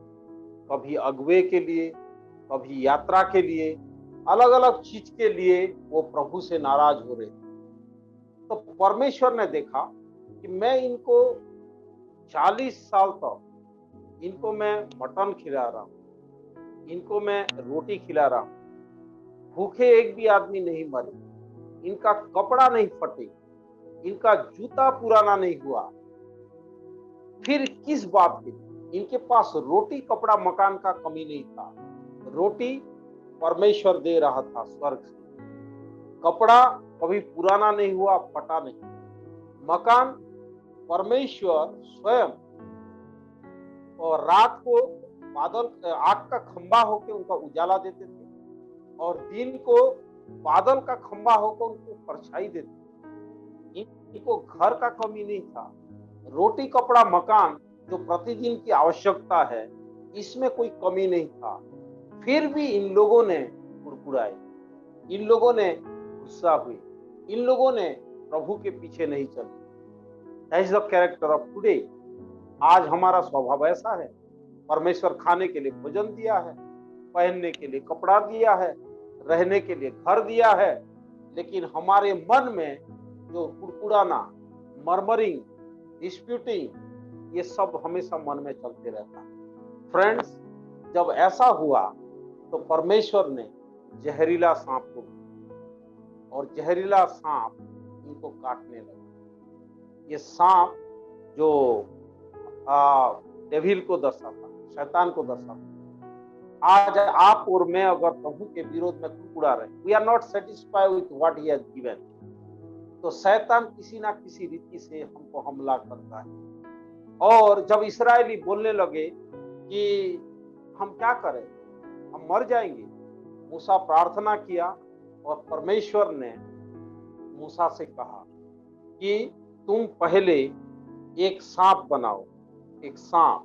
कभी अगवे के लिए, कभी यात्रा के लिए, अलग अलग चीज के लिए वो प्रभु से नाराज हो रहे थे। तो परमेश्वर ने देखा कि मैं इनको 40 साल तक इनको मैं मटन खिला रहा हूँ, इनको मैं रोटी खिला रहा हूँ, भूखे एक भी आदमी नहीं मरे, इनका कपड़ा नहीं फटे, इनका जूता पुराना नहीं हुआ, फिर किस बात के लिए? इनके पास रोटी, कपड़ा, मकान का कमी नहीं था। रोटी परमेश्वर दे रहा था स्वर्ग से, कपड़ा कभी पुराना नहीं हुआ, फटा नहीं, मकान परमेश्वर स्वयं, और रात को बादल आग का खंबा होकर उनका उजाला देते थे, और दिन को बादल का खंबा होकर उनको परछाई देते थे। इनको घर का कमी नहीं था। रोटी, कपड़ा, मकान जो प्रतिदिन की आवश्यकता है, इसमें कोई कमी नहीं था। फिर भी इन लोगों ने कुड़कुड़ाए, इन लोगों ने गुस्सा हुए, इन लोगों ने प्रभु के पीछे नहीं चले। That is the character of today. आज हमारा स्वभाव ऐसा है। परमेश्वर खाने के लिए भोजन दिया है, पहनने के लिए कपड़ा दिया है, रहने के लिए घर दिया है, लेकिन हमारे मन में जो कुड़कुड़ाना, मर्मरिंग, डिस्प्यूटिंग, ये सब हमेशा मन में चलते रहता है। फ्रेंड्स, जब ऐसा हुआ तो परमेश्वर ने जहरीला सांप को, और जहरीला सांप उनको काटने लगा। ये सांप जो डेविल को दर्शाता, शैतान को दर्शाता। आज आप और मैं अगर प्रभु के विरोध में कुड़कुड़ा रहे, we are not satisfied with what he has given, तो शैतान किसी ना किसी रीति से हमको हमला करता है। और जब इस्राएली बोलने लगे कि हम क्या करें, हम मर जाएंगे, मूसा प्रार्थना किया और परमेश्वर ने मूसा से कहा कि तुम पहले एक सांप बनाओ, एक सांप।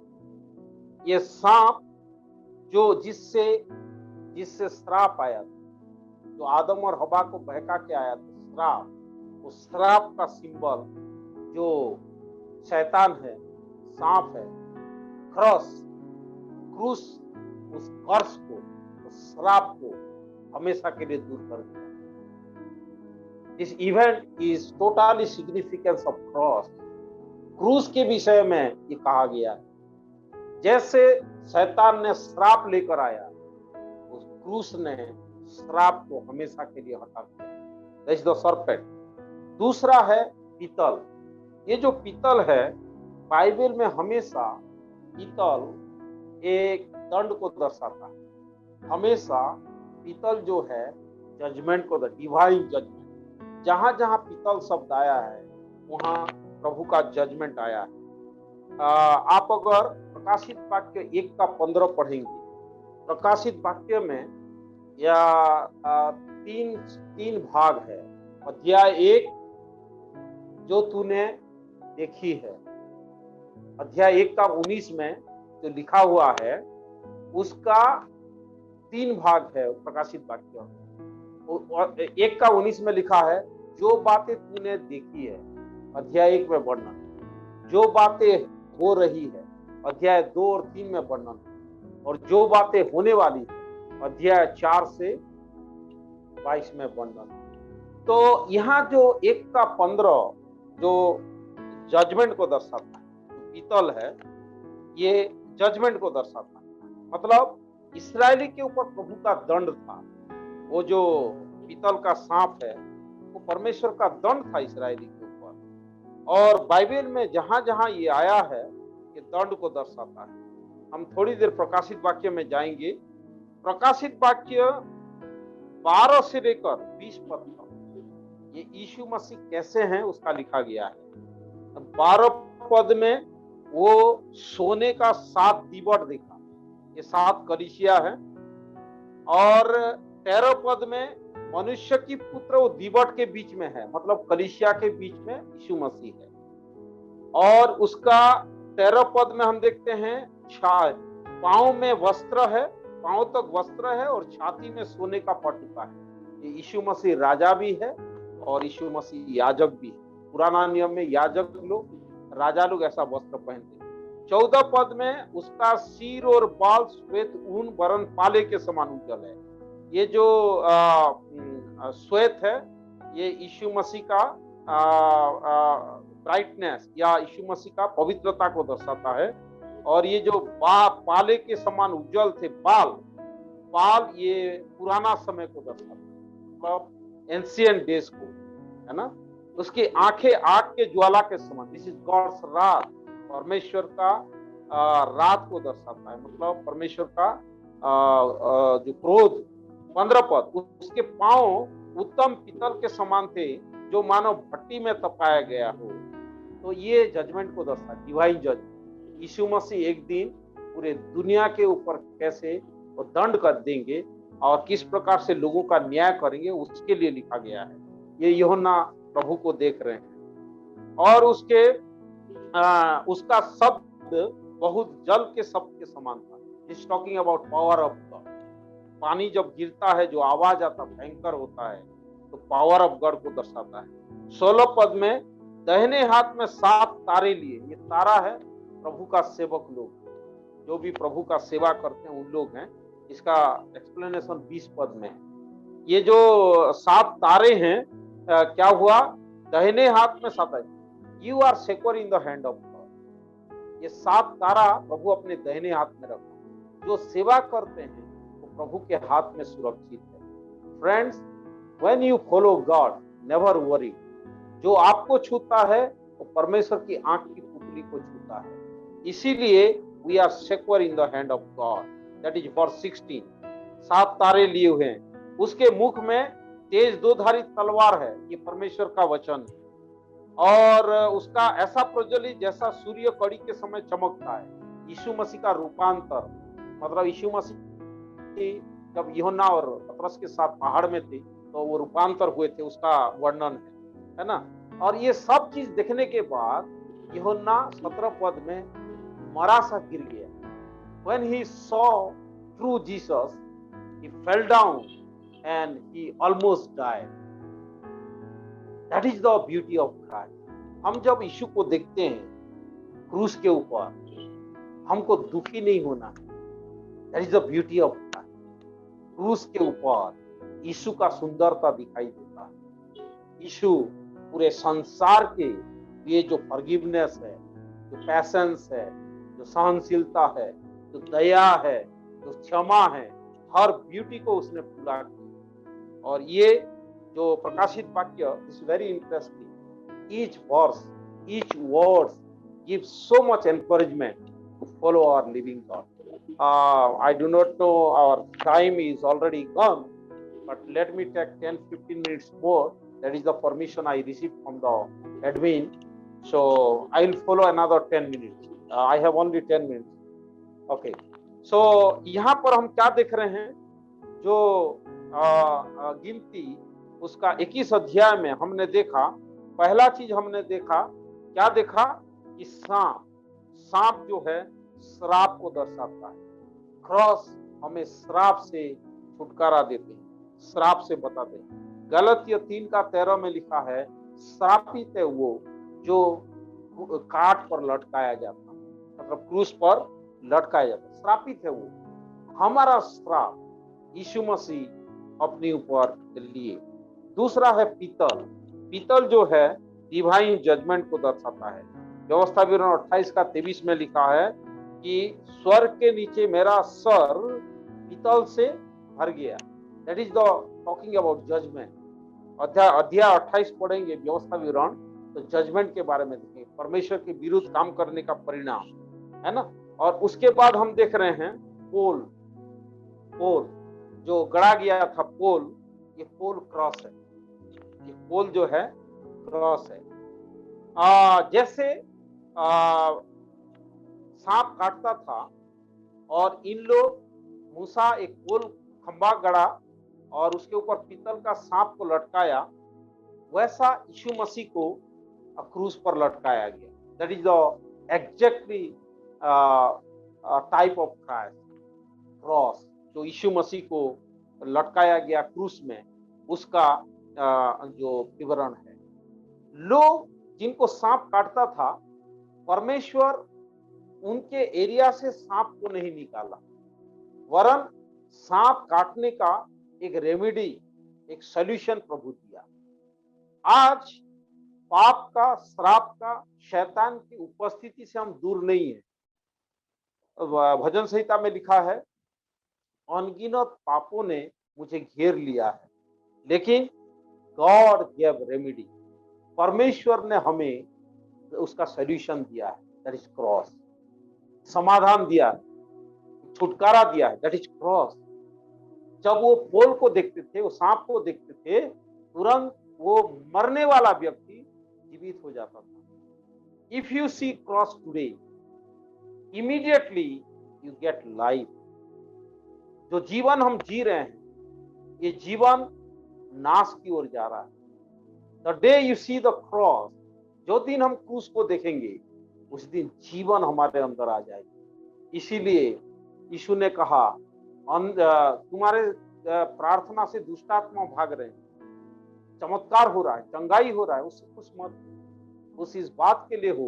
ये सांप जो जिससे श्राप आया था, जो आदम और हवा को बहका के आया था श्राप, उस श्राप का सिंबल जो शैतान है, सांप है, क्रूस, उस कर्स को, उस श्राप को हमेशा के लिए दूर कर दिया। This event is totally significance of cross. क्रूस के विषय में ये कहा गया है। जैसे शैतान ने श्राप लेकर आया, उस क्रूस ने श्राप को हमेशा के लिए हटा दिया। That's the serpent. दूसरा है पीतल। ये जो पीतल है, बाइबल में हमेशा पीतल एक दंड को दर्शाता है। हमेशा पीतल जो है जजमेंट को, डिवाइन जजमेंट। जहां जहां पीतल शब्द आया है वहां प्रभु का जजमेंट आया है। आप अगर प्रकाशित वाक्य 1:15 पढ़ेंगे, प्रकाशित वाक्य में या तीन भाग है। अध्याय 1 जो तूने देखी है, अध्याय 1:19 में जो लिखा हुआ है उसका 3 भाग है। प्रकाशित वाक्य 1:19 में लिखा है जो बातें तूने देखी है, अध्याय 1 में वर्णन। जो बातें हो रही है, अध्याय 2 और 3 में वर्णन। और जो बातें होने वाली है, अध्याय 4 से 22 में वर्णन। तो यहाँ जो 1:15 जो जजमेंट को दर्शाता है, जो पीतल है, ये जजमेंट को दर्शाता है। मतलब इस्राएली के ऊपर प्रभु का दंड था। वो जो पीतल का सांप है वो परमेश्वर का दंड था इस्राएली के ऊपर। और बाइबल में जहां जहां ये आया है ये दंड को दर्शाता है। हम थोड़ी देर प्रकाशित वाक्य में जाएंगे। प्रकाशित वाक्य 12 से लेकर 20 पद तक ये यीशु मसीह कैसे हैं उसका लिखा गया है। 12 पद में वो सोने का 7 दीवट देखा, ये 7 कलीसिया है। और 13 पद में मनुष्य की पुत्र वो दीवट के बीच में है, मतलब कलीसिया के बीच में यीशु मसीह है। और उसका 13 पद में हम देखते हैं पांव में वस्त्र है, पांव तक वस्त्र है और छाती में सोने का पटुका है। ये यीशु मसीह राजा भी है और यीशु मसीह याजक भी है। पुराना नियम में याजक लोग, राजा लोग ऐसा वस्त्र पहनते। 14 पद में उसका सिर और बाल श्वेत ऊन वरन पाले के समान उज्जवल है। ये जो श्वेत है ये यीशु मसीह का ब्राइटनेस या यीशु मसीह का पवित्रता को दर्शाता है। और ये जो पाले के समान उज्जवल थे बाल ये पुराना समय को दर्शाता है, मतलब एंशिएंट डेज को, है ना। उसकी आंखें आग के ज्वाला के समान, दिस इज गॉड्स रात, परमेश्वर का रात को दर्शाता है, मतलब परमेश्वर का जो क्रोध। 15 पद, उसके पांव उत्तम पीतल के समान थे जो मानो भट्टी में तपाया गया हो। तो ये जजमेंट को दर्शाता है, डिवाइन जजमेंट। यीशु मसीह एक दिन पूरे दुनिया के ऊपर कैसे वो दंड कर देंगे और किस प्रकार से लोगों का न्याय करेंगे उसके लिए लिखा गया है। ये यूहन्ना प्रभु को देख रहे हैं। और उसका शब्द बहुत जल के शब्द के समान था। Is talking about power of God. पानी जब गिरता है जो आवाज आता भयंकर होता है, तो पावर ऑफ गॉड को दर्शाता है। 16 पद में दाहिने हाथ में 7 तारे लिए, ये तारा है प्रभु का सेवक लोग, जो भी प्रभु का सेवा करते हैं उन लोग हैं। इसका एक्सप्लेनेशन 20 पद में है। ये जो 7 तारे हैं, क्या हुआ, दाहिने हाथ में 7 है। You are secure in the hand of God. ये 7 तारा प्रभु अपने दाहिने हाथ में रखा। जो सेवा करते हैं वो प्रभु के हाथ में सुरक्षित है। Friends, When you follow God, never worry. जो आपको छूता है वो परमेश्वर की आंख की पुतली को छूता है। इसीलिए we are secure in the hand of God. That is verse 16. 7 तारे लिए हुए हैं, उसके मुख में तेज दोधारी तलवार है, ये परमेश्वर का वचन है, और उसका ऐसा प्रज्वलित जैसा सूर्य कड़ी के समय चमकता है। यीशु मसीह का रूपांतर, मतलब यीशु मसीह जब यूहन्ना और पतरस के साथ पहाड़ में थे तो वो रूपांतर हुए थे, उसका वर्णन है ना। और ये सब चीज देखने के बाद यूहन्ना 17 पद में मरा सा गिर गया। When he saw true Jesus, he fell down and he almost died. That is the beauty of Christ. हम जब यीशु को देखते हैं क्रूस के ऊपर, हमको दुखी नहीं होना है। That is the beauty of Christ. क्रूस के ऊपर यीशु का सुंदरता दिखाई देता है। यीशु पूरे संसार के लिए जो फॉरगिवनेस है, जो पैशंस है, जो सहनशीलता है, जो दया है, जो क्षमा है, हर ब्यूटी को उसने पूरा किया। और ये जो प्रकाशित वाक्य is very interesting. Each verse, each words give so much encouragement to follow our living God. I do not know, our time is already gone, but let me take 10-15 minutes more. That is the permission I received from the admin. So I will follow another 10 minutes. I have only 10 minutes. Okay. So यहाँ पर हम क्या देख रहे हैं, जो गिनती उसका 21 अध्याय में हमने देखा, पहला चीज हमने देखा, क्या देखा कि सांप जो है श्राप को दर्शाता है। क्रॉस हमें श्राप से छुटकारा देते हैं, श्राप से बताते हैं। गलतियों 3:13 में लिखा है, श्रापित है वो जो काठ पर लटकाया जाता, मतलब क्रूस पर लटकाया जाता, श्रापित है वो। हमारा श्राप यीशु मसीह अपने ऊपर लिए। दूसरा है पीतल। पीतल जो है डिवाइन जजमेंट को दर्शाता है। व्यवस्था विवरण 28:23 में लिखा है कि स्वर्ग के नीचे मेरा सर पीतल से भर गया। That is the talking about judgment. अध्याय 28 पढ़ेंगे व्यवस्था विवरण तो जजमेंट के बारे में देखेंगे, परमेश्वर के विरुद्ध काम करने का परिणाम, है ना। और उसके बाद हम देख रहे हैं पोल जो गड़ा गया था, पोल, ये पोल क्रॉस है, ये पोल जो है क्रॉस है। जैसे सांप काटता था और इन लोग, मूसा एक पोल खंबा गड़ा और उसके ऊपर पीतल का सांप को लटकाया, वैसा यीशु मसीह को क्रूस पर लटकाया गया। That is the exactly type of cross, जो यीशु मसीह को लटकाया गया क्रूस में, उसका जो विवरण है। लोग जिनको सांप काटता था, परमेश्वर उनके एरिया से सांप को नहीं निकाला, वरन सांप काटने का एक रेमेडी, एक सॉल्यूशन प्रभु दिया। आज पाप का, श्राप का, शैतान की उपस्थिति से हम दूर नहीं है। भजन संहिता में लिखा है, अनगिनत पापों ने मुझे घेर लिया है, लेकिन गॉड गिव रेमेडी, परमेश्वर ने हमें उसका सॉल्यूशन दिया है। That is cross. समाधान दिया है, छुटकारा दिया है, दैट इज क्रॉस। जब वो पोल को देखते थे, वो सांप को देखते थे, तुरंत वो मरने वाला व्यक्ति जीवित हो जाता था। If you see cross today, immediately you get life. जो जीवन हम जी रहे हैं, ये जीवन नाश की ओर जा रहा है। The day you see the cross, जो दिन हम क्रूस को देखेंगे, उस दिन जीवन हमारे अंदर आ जाएगी। इसीलिए यीशु ने कहा, तुम्हारे प्रार्थना से दुष्टात्मा भाग रहे हैं, चमत्कार हो रहा है, चंगाई हो रहा है, उससे खुश मत, उस इस बात के लिए हो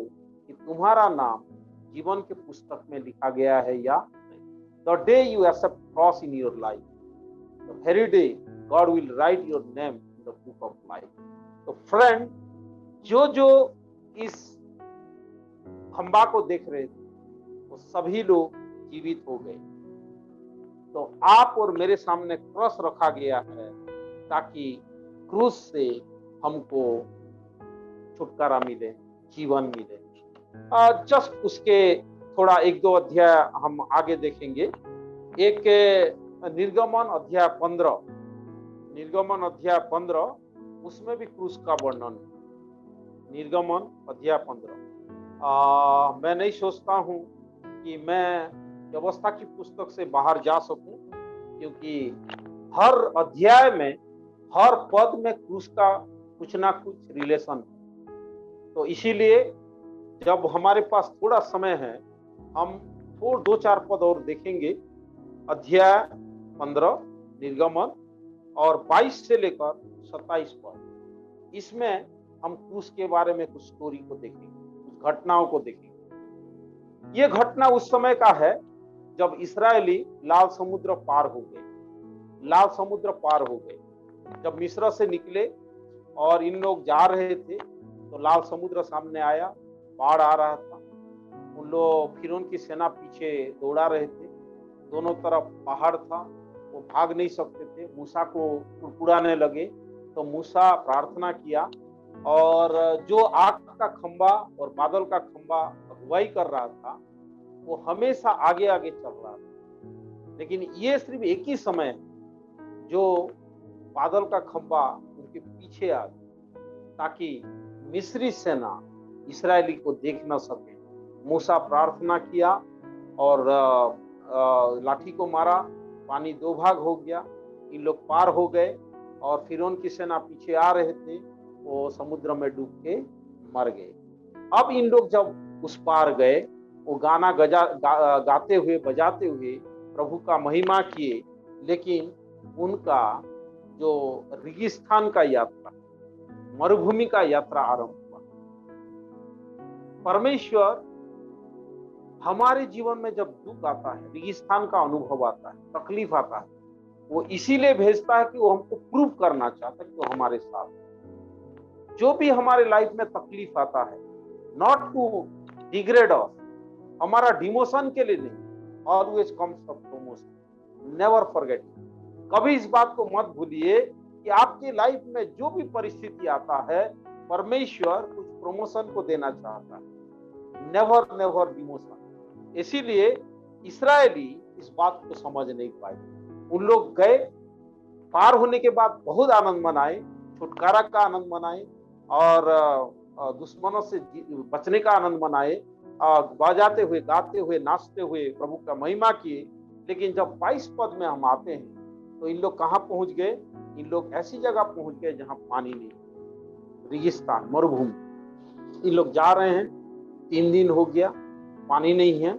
कि तुम्हारा नाम जीवन के पुस्तक में लिखा गया है या नहीं। The day you accept cross in your life, the very day God will write your name in the book of life. तो फ्रेंड, जो इस खंबा को देख रहे थे, वो सभी लोग जीवित हो गए। तो आप और मेरे सामने क्रॉस रखा गया है ताकि क्रूस से हमको छुटकारा मिले, जीवन मिले। जस्ट उसके थोड़ा एक दो अध्याय हम आगे देखेंगे। एक निर्गमन अध्याय 15, निर्गमन अध्याय 15, उसमें भी क्रूस का वर्णन है। निर्गमन अध्याय 15। मैं नहीं सोचता हूँ कि मैं व्यवस्था की पुस्तक से बाहर जा सकूं, क्योंकि हर अध्याय में, हर पद में क्रूस का कुछ ना कुछ रिलेशन है। तो इसीलिए जब हमारे पास थोड़ा समय है, हम थोड़ा 2-4 पद और देखेंगे। अध्याय 15 निर्गमन और 22 से लेकर 27 पद, इसमें हम क्रूस के बारे में कुछ स्टोरी को देखेंगे, कुछ घटनाओं को देखेंगे। ये घटना उस समय का है जब इस्राएली लाल समुद्र पार हो गए। लाल समुद्र पार हो गए जब मिस्र से निकले और इन लोग जा रहे थे, तो लाल समुद्र सामने आया, बाढ़ आ रहा था। उन लोग, फिर उनकी सेना पीछे दौड़ा रहे थे। दोनों तरफ पहाड़ था, वो भाग नहीं सकते थे। मूसा को कुड़कुड़ाने लगे, तो मूसा प्रार्थना किया, और जो आग का खंबा और बादल का खंबा अगुवाई कर रहा था, वो हमेशा आगे आगे चल रहा था। लेकिन ये सिर्फ एक ही समय है जो बादल का खंबा उनके पीछे आ गया, ताकि मिस्री सेना इस्राएली को देख न सके। मूसा प्रार्थना किया और लाठी को मारा, पानी 2 भाग हो गया, इन लोग पार हो गए। और फिरौन की सेना पीछे आ रहे थे, वो समुद्र में डूब के मर गए। अब इन लोग जब उस पार गए, वो गाना गाते हुए, बजाते हुए प्रभु का महिमा किए। लेकिन उनका जो रेगिस्तान का यात्रा, मरुभूमि का यात्रा आरंभ हुआ। परमेश्वर हमारे जीवन में जब दुख आता है, रेगिस्तान का अनुभव आता है, तकलीफ आता है, वो इसीलिए भेजता है कि वो हमको प्रूव करना चाहता है कि वो हमारे साथ है। जो भी हमारे लाइफ में तकलीफ आता है, नॉट टू डिग्रेड अस, हमारा डिमोशन के लिए नहीं, always comes for promotion. Never forget. कभी इस बात को मत भूलिए कि आपकी लाइफ में जो भी परिस्थिति आता है, परमेश्वर कुछ प्रमोशन को देना चाहता है। Never never demotion. इसीलिए इस्राएली इस बात को समझ नहीं पाए। उन लोग गए, पार होने के बाद बहुत आनंद मनाए, छुटकारा का आनंद मनाए, और दुश्मनों से बचने का आनंद मनाए, बजाते हुए, गाते हुए, नाचते हुए प्रभु का महिमा किए। लेकिन जब 22 पद में हम आते हैं, तो इन लोग कहाँ पहुंच गए? इन लोग ऐसी जगह पहुंच गए जहां पानी नहीं, रेगिस्तान, मरुभूमि। इन लोग जा रहे हैं, 3 दिन हो गया, पानी नहीं है,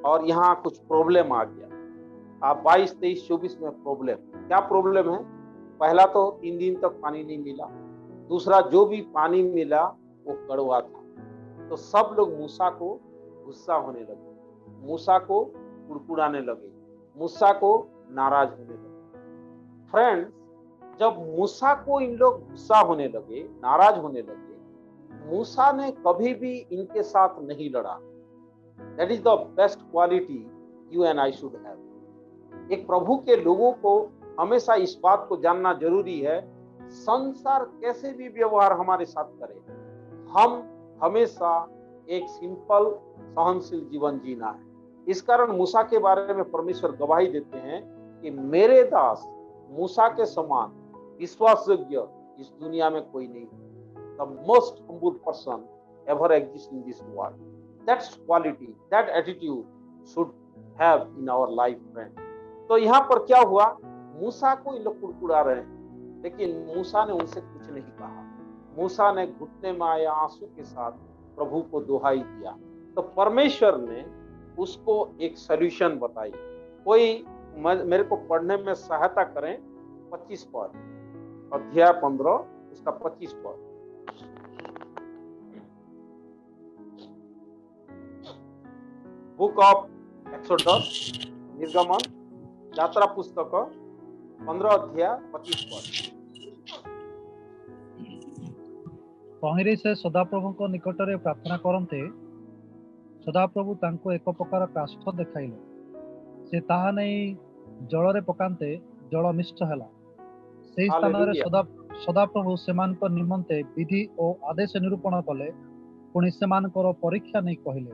और यहाँ कुछ प्रॉब्लम आ गया। 22, 23, 24 में प्रॉब्लम, क्या प्रॉब्लम है? पहला तो 3 दिन तक पानी नहीं मिला। दूसरा, जो भी पानी मिला वो कड़वा था। तो सब लोग मूसा को गुस्सा होने लगे, मूसा को कुड़कुड़ाने लगे, मूसा को नाराज होने लगे। फ्रेंड्स, जब मूसा को इन लोग गुस्सा होने लगे, नाराज होने लगे, मूसा ने कभी भी इनके साथ नहीं लड़ा। That is the best quality you and I should have. एक प्रभु के लोगों को हमेशा इस बात को जानना जरूरी है, संसार कैसे भी व्यवहार हमारे साथ करे, हम हमेशा एक सिंपल सहनशील जीवन जीना है। इस कारण मूसा के बारे में परमेश्वर गवाही देते हैं कि मेरे दास मूसा के समान विश्वासयोग्य इस दुनिया में कोई नहीं है। The most humble person ever exist in this world. That's quality, that attitude should have in our life friend. तो यहाँ पर क्या हुआ? मूसा को इन लोग कुड़कुड़ा रहे हैं, लेकिन मूसा ने उनसे कुछ नहीं कहा। मूसा ने घुटने में आए आंसू के साथ प्रभु को दुहाई दिया। तो परमेश्वर ने उसको एक सॉल्यूशन बताई। कोई मेरे को पढ़ने में सहायता करें, 25 पद, अध्याय 15 उसका 25 पद। बुक ऑफ एक्सोडस, निर्गमन यात्रा पुस्तक 15 अध्याय 25 पद। तहिंरे से सदाप्रभु निकट प्रार्थना करते, सदाप्रभु तांको एक प्रकार काष्ठ देखाइले, से ताहा नहीं जल रे पकाते जल मिष्ट हैला। सेही स्थान रे सदाप्रभु सेमानक निमंते विधि और आदेश निरूपण कले पुणी सेमानकर परीक्षा नहीं कहले।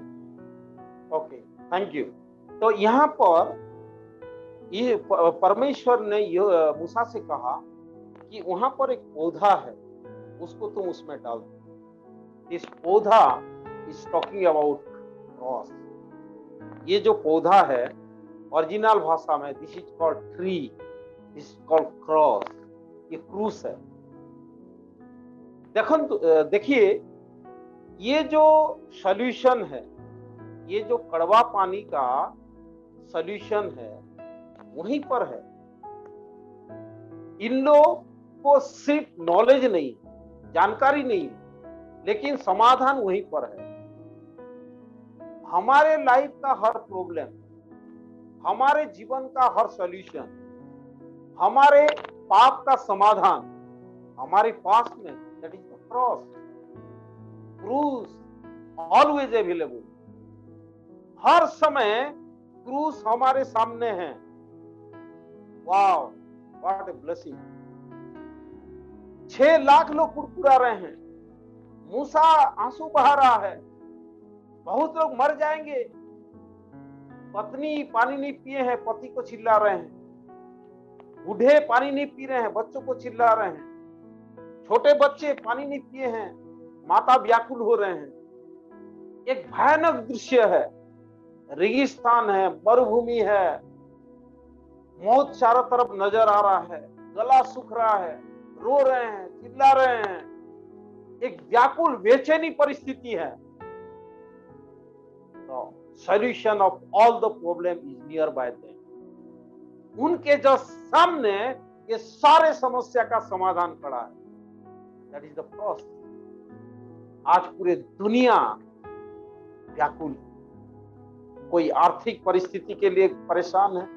Okay, thank you. तो यहाँ पर ये परमेश्वर ने मूसा से कहा कि वहां पर एक पौधा है, उसको तुम उसमें डाल दो। इस पौधा इज टॉकिंग अबाउट क्रॉस। ये जो पौधा है ओरिजिनल भाषा में this is called tree, this is called cross, ये क्रूस है। देखिए ये जो सॉल्यूशन है, ये जो कड़वा पानी का सॉल्यूशन है वहीं पर है। इन लोगों को सिर्फ नॉलेज नहीं, जानकारी नहीं है, लेकिन समाधान वहीं पर है। हमारे लाइफ का हर प्रॉब्लम, हमारे जीवन का हर सॉल्यूशन, हमारे पाप का समाधान हमारे पास में, दैट इज द क्रॉस। क्रूस ऑलवेज अवेलेबल, हर समय क्रूस हमारे सामने है। Wow, what a blessing. 6 lakh लोग कुड़कुड़ा रहे हैं, मूसा आंसू बहा रहा है, बहुत लोग मर जाएंगे। पत्नी पानी नहीं पिए हैं, पति को चिल्ला रहे हैं। बूढ़े पानी नहीं पी रहे हैं, बच्चों को चिल्ला रहे हैं। छोटे बच्चे पानी नहीं पिए हैं, माता व्याकुल हो रहे हैं। एक भयानक दृश्य है, रेगिस्तान है, मरुभूमि है, मौत चारों तरफ नजर आ रहा है, गला सूख रहा है, रो रहे हैं, चिल्ला रहे हैं। एक व्याकुल बेचैनी परिस्थिति है। Solution of all the problem is near by them. उनके जो सामने ये सारे समस्या का समाधान खड़ा है, दैट इज द क्रॉस। आज पूरे दुनिया व्याकुल, कोई आर्थिक परिस्थिति के लिए परेशान है,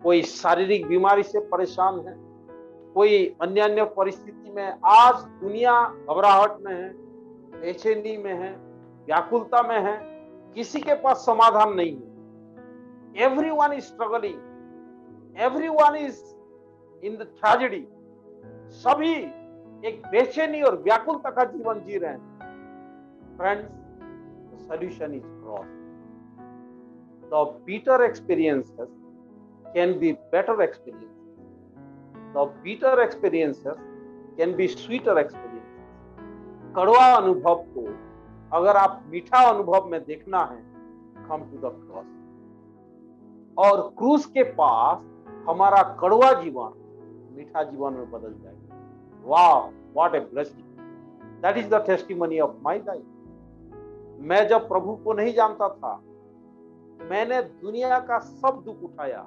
कोई शारीरिक बीमारी से परेशान है, कोई अन्य परिस्थिति में आज दुनिया घबराहट में है, बेचैनी में है, व्याकुलता में है। किसी के पास समाधान नहीं है। Everyone is struggling, everyone is in the tragedy. सभी एक बेचैनी और व्याकुलता का जीवन जी रहे हैं। Friends, the solution is cross. The bitter experiences can be better experiences. The bitter experiences can be sweeter experiences. कड़वा अनुभव को अगर आप मीठा अनुभव में देखना है, come to the cross. और क्रूस के पास हमारा कड़वा जीवन मीठा जीवन में बदल जाएगा। वाह, what a blessing. That is the testimony of my life. मैं जब प्रभु को नहीं जानता था, मैंने दुनिया का सब दुख उठाया।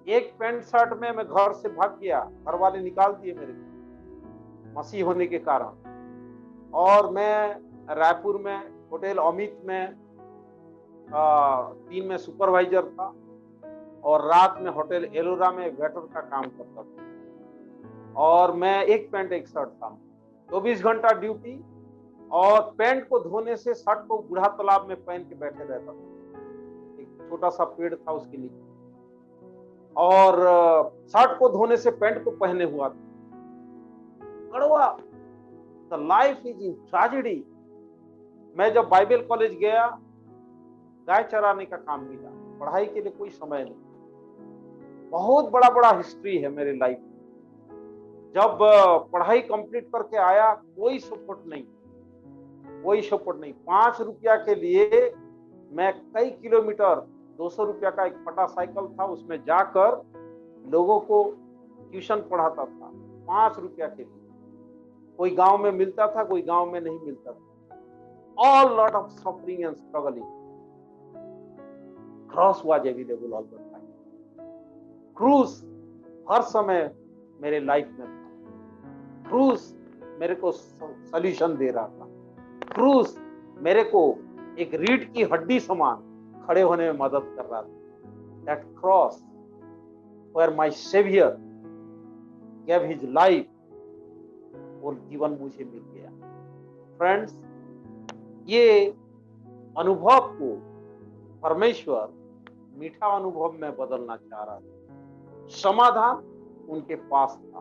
एक पैंट शर्ट में मैं घर से भाग गया, घर वाले निकाल दिए मेरे को मसीह होने के कारण। और मैं रायपुर में होटल अमित में दिन में सुपरवाइजर था और रात में होटल एलोरा में वेटर का काम करता था। और मैं एक पैंट एक शर्ट था, 24 घंटा ड्यूटी, और पैंट को धोने से शर्ट को बूढ़ा तालाब में पहन के बैठे रहता था। एक छोटा सा पेड़ था उसके नीचे, और शर्ट को धोने से पैंट को पहने हुआ था। कड़वा, the life is in tragedy. मैं जब बाइबल कॉलेज गया, गाय चराने का काम मिला, पढ़ाई के लिए कोई समय नहीं। बहुत बड़ा बड़ा हिस्ट्री है मेरे लाइफ में। जब पढ़ाई कंप्लीट करके आया, कोई सपोर्ट नहीं, कोई सपोर्ट नहीं। 5 रुपया के लिए मैं कई किलोमीटर, 200 रुपया का एक फटा साइकिल था, उसमें जाकर लोगों को ट्यूशन पढ़ाता था 5 रुपया के लिए। कोई गांव में मिलता था, कोई गांव में नहीं मिलता था। All lot of suffering and struggling. Cross was available all the time. Cruise हर समय मेरे लाइफ में था। क्रूस मेरे को सॉल्यूशन दे रहा था। क्रूस मेरे को एक रीढ़ की हड्डी समान खड़े होने में मदद कर रहा था। That cross where my Savior gave his life, वो जीवन मुझे मिल गया। फ्रेंड्स, ये अनुभव को परमेश्वर मीठा अनुभव में बदलना चाह रहा था। समाधान उनके पास था।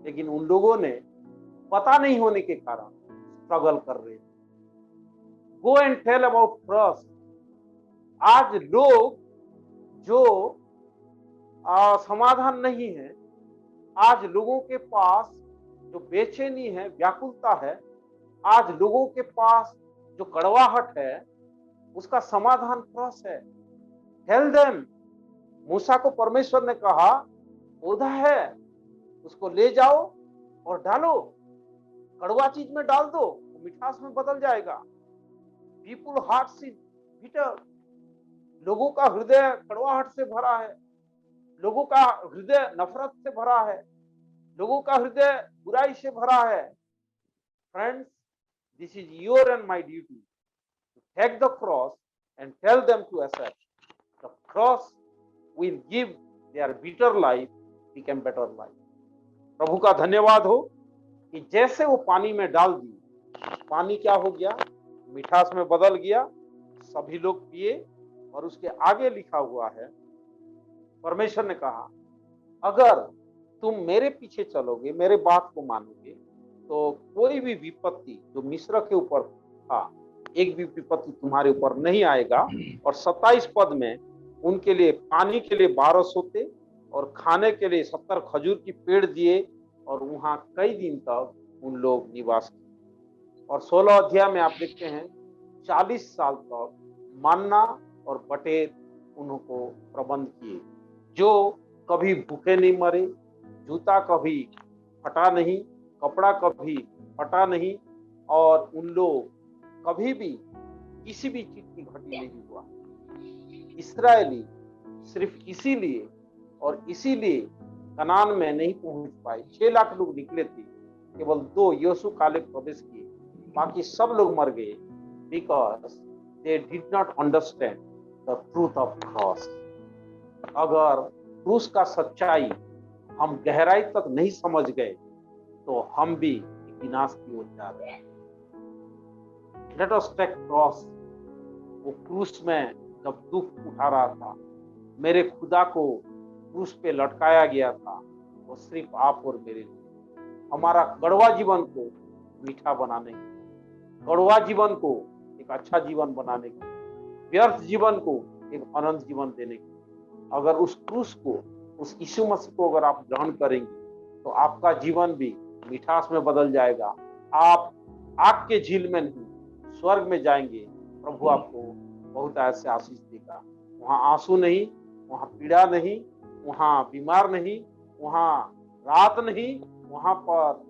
लेकिन उन लोगों ने पता नहीं होने के कारण स्ट्रगल कर रहे थे। Go and tell about trust. आज लोग जो समाधान नहीं है, आज लोगों के पास जो बेचैनी है, व्याकुलता है, आज लोगों के पास जो कड़वाहट है, उसका समाधान ट्रस्ट है। Tell them. मूसा को परमेश्वर ने कहा पौधा है, उसको ले जाओ और डालो, कड़वा चीज में डाल दो, वो मिठास में बदल जाएगा। People hearts is bitter. लोगों का हृदय कड़वाहट से भरा है, लोगों का हृदय नफरत से भरा है, लोगों का हृदय बुराई से भरा है। Friends, this is your and my duty to take the cross and tell them to accept the cross will give their bitter life become better life। प्रभु का धन्यवाद हो कि जैसे वो पानी में डाल दी, पानी क्या हो गया, मिठास में बदल गया, सभी लोग पिए। और उसके आगे लिखा हुआ है, परमेश्वर ने कहा अगर तुम मेरे पीछे चलोगे, मेरे बात को मानोगे, तो कोई भी विपत्ति जो मिस्र के ऊपर था, एक भी विपत्ति तुम्हारे ऊपर नहीं आएगा। और 27 पद में उनके लिए पानी के लिए 12 सोते और खाने के लिए 70 खजूर की पेड़ दिए, और वहां कई दिन तक उन लोग निवास किए। और 16 अध्याय में आप देखते हैं 40 साल तक मानना और बटेर उनको प्रबंध किए, जो कभी भूखे नहीं मरे, जूता कभी फटा नहीं, कपड़ा कभी फटा नहीं, और उन लोग कभी भी किसी भी चीज की घटी नहीं हुआ। इस्राएली सिर्फ इसीलिए और इसीलिए कनान में नहीं पहुंच पाए। 6 लाख लोग निकले थे, केवल 2 यीशु काले प्रवेश किए, बाकी सब लोग मर गए, because they did not understand the truth of cross. अगर क्रूस का सच्चाई हम गहराई तक नहीं समझ गए तो हम भी विनाश की ओर जा रहे हैं। Let us take cross. वो क्रूस में जब दुख उठा रहा था, मेरे खुदा को क्रूस पे लटकाया गया था, वो सिर्फ आप और मेरे लिए, हमारा कड़वा जीवन को मीठा बनाने की, कड़वा जीवन को एक अच्छा जीवन बनाने की, व्यर्थ जीवन को एक अनंत जीवन देने की। अगर उस क्रूस को, उस यीशु मसीह को अगर आप ग्रहण करेंगे तो आपका जीवन भी मिठास में बदल जाएगा। आप आग के झील में नहीं, स्वर्ग में जाएंगे। प्रभु आपको बहुत ऐसे आशीष देगा। वहाँ आंसू नहीं, वहाँ पीड़ा नहीं, वहाँ बीमार नहीं, वहाँ रात नहीं, वहाँ पर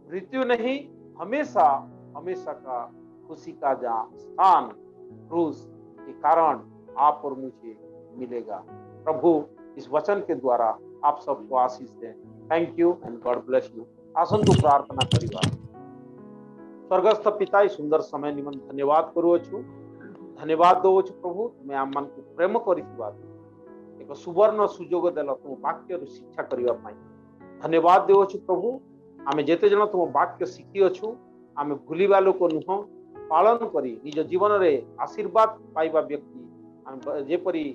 मृत्यु नहीं, हमेशा हमेशा का खुशी का जहाँ स्थान क्रूस के कारण आप और मुझे मिलेगा। प्रभु इस वचन के द्वारा आप सबको आशीष दें। Thank you and God bless you. आसंतु प्रार्थना करिवा। स्वर्गस्थ पिता, ई सुंदर समय निमन धन्यवाद करूछु। धन्यवाद दउछु प्रभु, तुम्हें आम मान को प्रेम करिथिबा एक सुवर्ण सुजोग देल तुम वाक्य शिक्षा करिवा पाई धन्यवाद देउछु प्रभु। आमे जेते जन तुम वाक्य शिखी अछु, आमे भूलिबा लोक नुह, पालन करी निज जीवन रे आशीर्वाद पाइबा व्यक्ति आमे जेपरि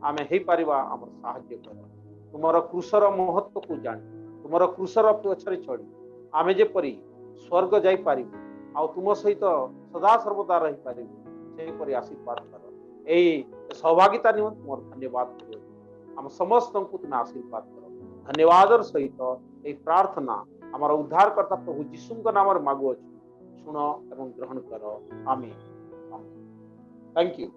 आमे हेई परिबा हमर सहाय्य कर। तुमर क्रूसर महत्व को जान, तुमर क्रूसर पछरे चढ़ी आमे जेपरि स्वर्ग जाई पारिबु आ तुम सहित सदा सर्वदा रही पारिबु, सेपरि आशीर्वाद कर। एई सहभागिता निमंत तुमर धन्यवाद करू। हम समस्त को तुम आशीर्वाद करो। धन्यवाद सहित ए प्रार्थना हमारा उद्धारकर्ता प्रभु यीशु के नाम मांगुअछु, सुनो एवं ग्रहण करो। आमीन। Thank you.